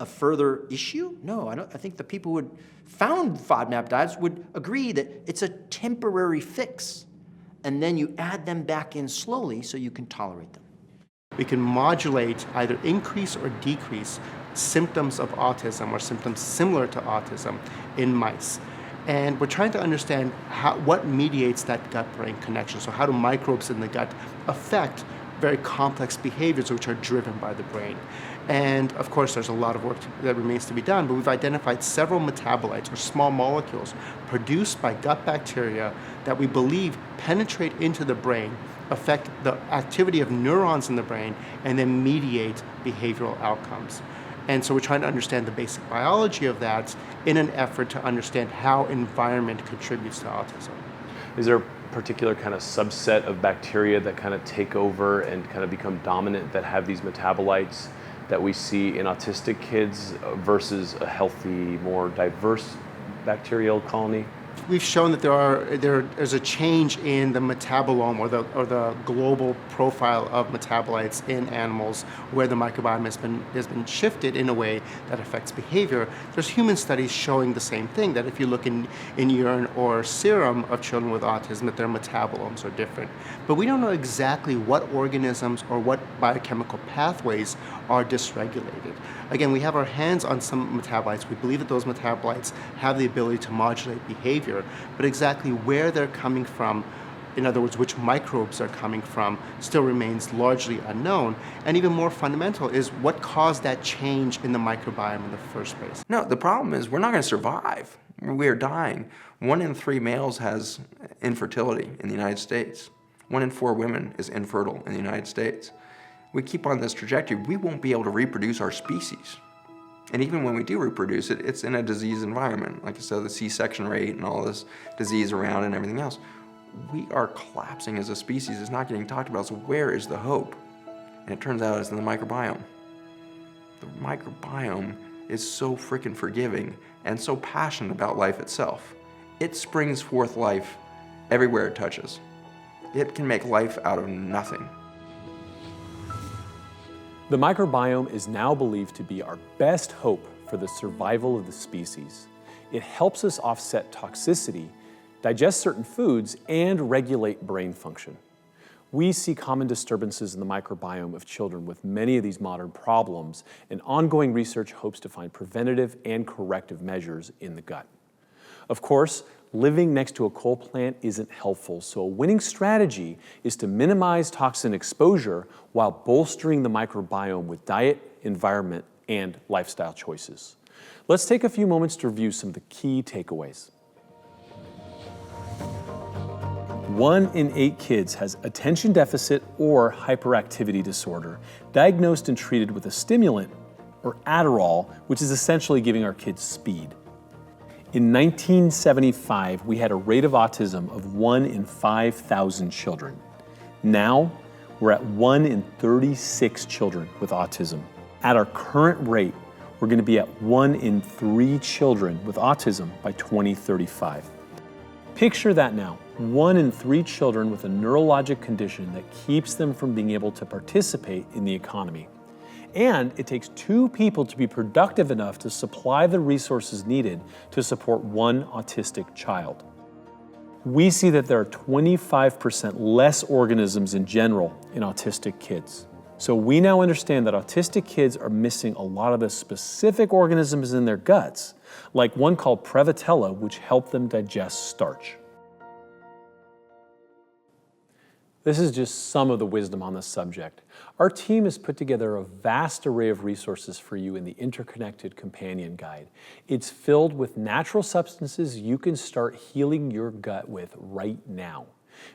a further issue? No, I think the people who had found FODMAP diets would agree that it's a temporary fix, and then you add them back in slowly so you can tolerate them. We can modulate, either increase or decrease, symptoms of autism or symptoms similar to autism in mice. And we're trying to understand what mediates that gut-brain connection. So how do microbes in the gut affect very complex behaviors which are driven by the brain? And of course, there's a lot of work that remains to be done, but we've identified several metabolites or small molecules produced by gut bacteria that we believe penetrate into the brain, affect the activity of neurons in the brain, and then mediate behavioral outcomes. And so we're trying to understand the basic biology of that in an effort to understand how environment contributes to autism. Is there a particular kind of subset of bacteria that kind of take over and kind of become dominant that have these metabolites that we see in autistic kids versus a healthy, more diverse bacterial colony? we've shown that there's a change in the metabolome or the global profile of metabolites in animals where the microbiome has been shifted in a way that affects behavior. There's human studies showing the same thing, that if you look in urine or serum of children with autism, that their metabolomes are different. But we don't know exactly what organisms or what biochemical pathways are dysregulated. Again, we have our hands on some metabolites. We believe that those metabolites have the ability to modulate behavior, but exactly where they're coming from, in other words, which microbes are coming from, still remains largely unknown. And even more fundamental is what caused that change in the microbiome in the first place. No, the problem is we're not going to survive. We are dying. 1 in 3 males has infertility in the United States. 1 in 4 women is infertile in the United States. We keep on this trajectory, we won't be able to reproduce our species. And even when we do reproduce it, it's in a disease environment. Like I said, the C-section rate and all this disease around and everything else. We are collapsing as a species. It's not getting talked about, so where is the hope? And it turns out it's in the microbiome. The microbiome is so freaking forgiving and so passionate about life itself. It springs forth life everywhere it touches. It can make life out of nothing. The microbiome is now believed to be our best hope for the survival of the species. It helps us offset toxicity, digest certain foods, and regulate brain function. We see common disturbances in the microbiome of children with many of these modern problems, and ongoing research hopes to find preventative and corrective measures in the gut. Of course, living next to a coal plant isn't helpful, so a winning strategy is to minimize toxin exposure while bolstering the microbiome with diet, environment, and lifestyle choices. Let's take a few moments to review some of the key takeaways. 1 in 8 kids has attention deficit or hyperactivity disorder, diagnosed and treated with a stimulant, or Adderall, which is essentially giving our kids speed. In 1975, we had a rate of autism of 1 in 5,000 children. Now, we're at 1 in 36 children with autism. At our current rate, we're going to be at 1 in 3 children with autism by 2035. Picture that now, 1 in 3 children with a neurologic condition that keeps them from being able to participate in the economy. And it takes 2 people to be productive enough to supply the resources needed to support 1 autistic child. We see that there are 25% less organisms in general in autistic kids. So we now understand that autistic kids are missing a lot of the specific organisms in their guts, like one called Prevotella, which help them digest starch. This is just some of the wisdom on this subject. Our team has put together a vast array of resources for you in the Interconnected Companion Guide. It's filled with natural substances you can start healing your gut with right now.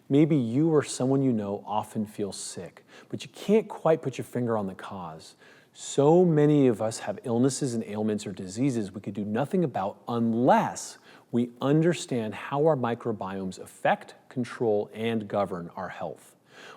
Maybe you or someone you know often feels sick, but you can't quite put your finger on the cause. So many of us have illnesses and ailments or diseases we could do nothing about unless we understand how our microbiomes affect, control, and govern our health.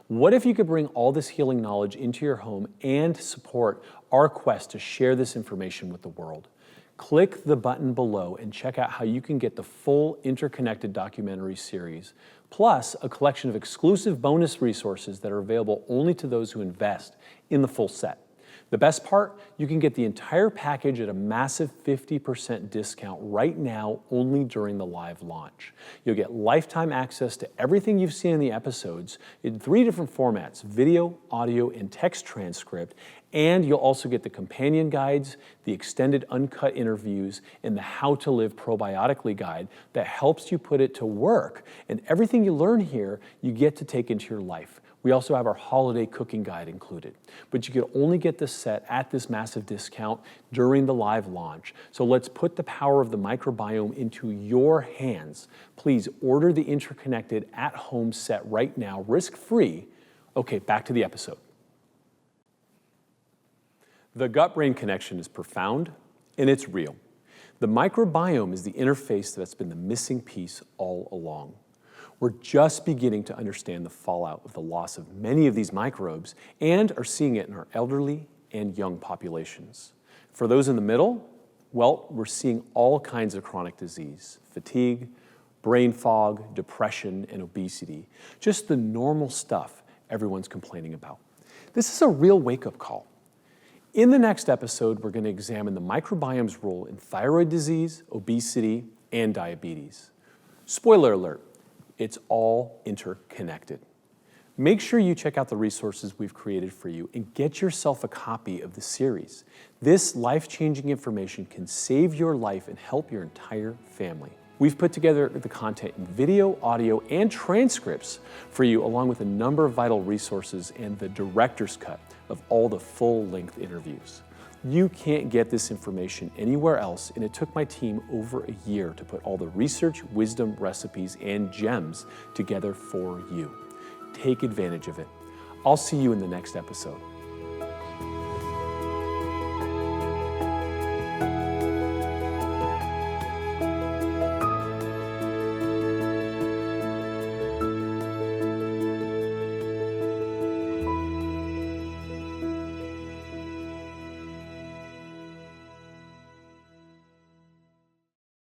What if you could bring all this healing knowledge into your home and support our quest to share this information with the world? Click the button below and check out how you can get the full Interconnected documentary series, plus a collection of exclusive bonus resources that are available only to those who invest in the full set. The best part, you can get the entire package at a massive 50% discount right now, only during the live launch. You'll get lifetime access to everything you've seen in the episodes in 3 different formats: video, audio, and text transcript. And you'll also get the companion guides, the extended uncut interviews, and the How to Live Probiotically guide that helps you put it to work. And everything you learn here, you get to take into your life. We also have our holiday cooking guide included, but you can only get this set at this massive discount during the live launch. So let's put the power of the microbiome into your hands. Please order the Interconnected at-home set right now, risk-free. Okay, back to the episode. The gut-brain connection is profound and it's real. The microbiome is the interface that's been the missing piece all along. We're just beginning to understand the fallout of the loss of many of these microbes and are seeing it in our elderly and young populations. For those in the middle, well, we're seeing all kinds of chronic disease, fatigue, brain fog, depression, and obesity. Just the normal stuff everyone's complaining about. This is a real wake-up call. In the next episode, we're going to examine the microbiome's role in thyroid disease, obesity, and diabetes. Spoiler alert, it's all interconnected. Make sure you check out the resources we've created for you and get yourself a copy of the series. This life-changing information can save your life and help your entire family. We've put together the content in video, audio, and transcripts for you, along with a number of vital resources and the director's cut of all the full-length interviews. You can't get this information anywhere else, and it took my team over a year to put all the research, wisdom, recipes, and gems together for you. Take advantage of it. I'll see you in the next episode.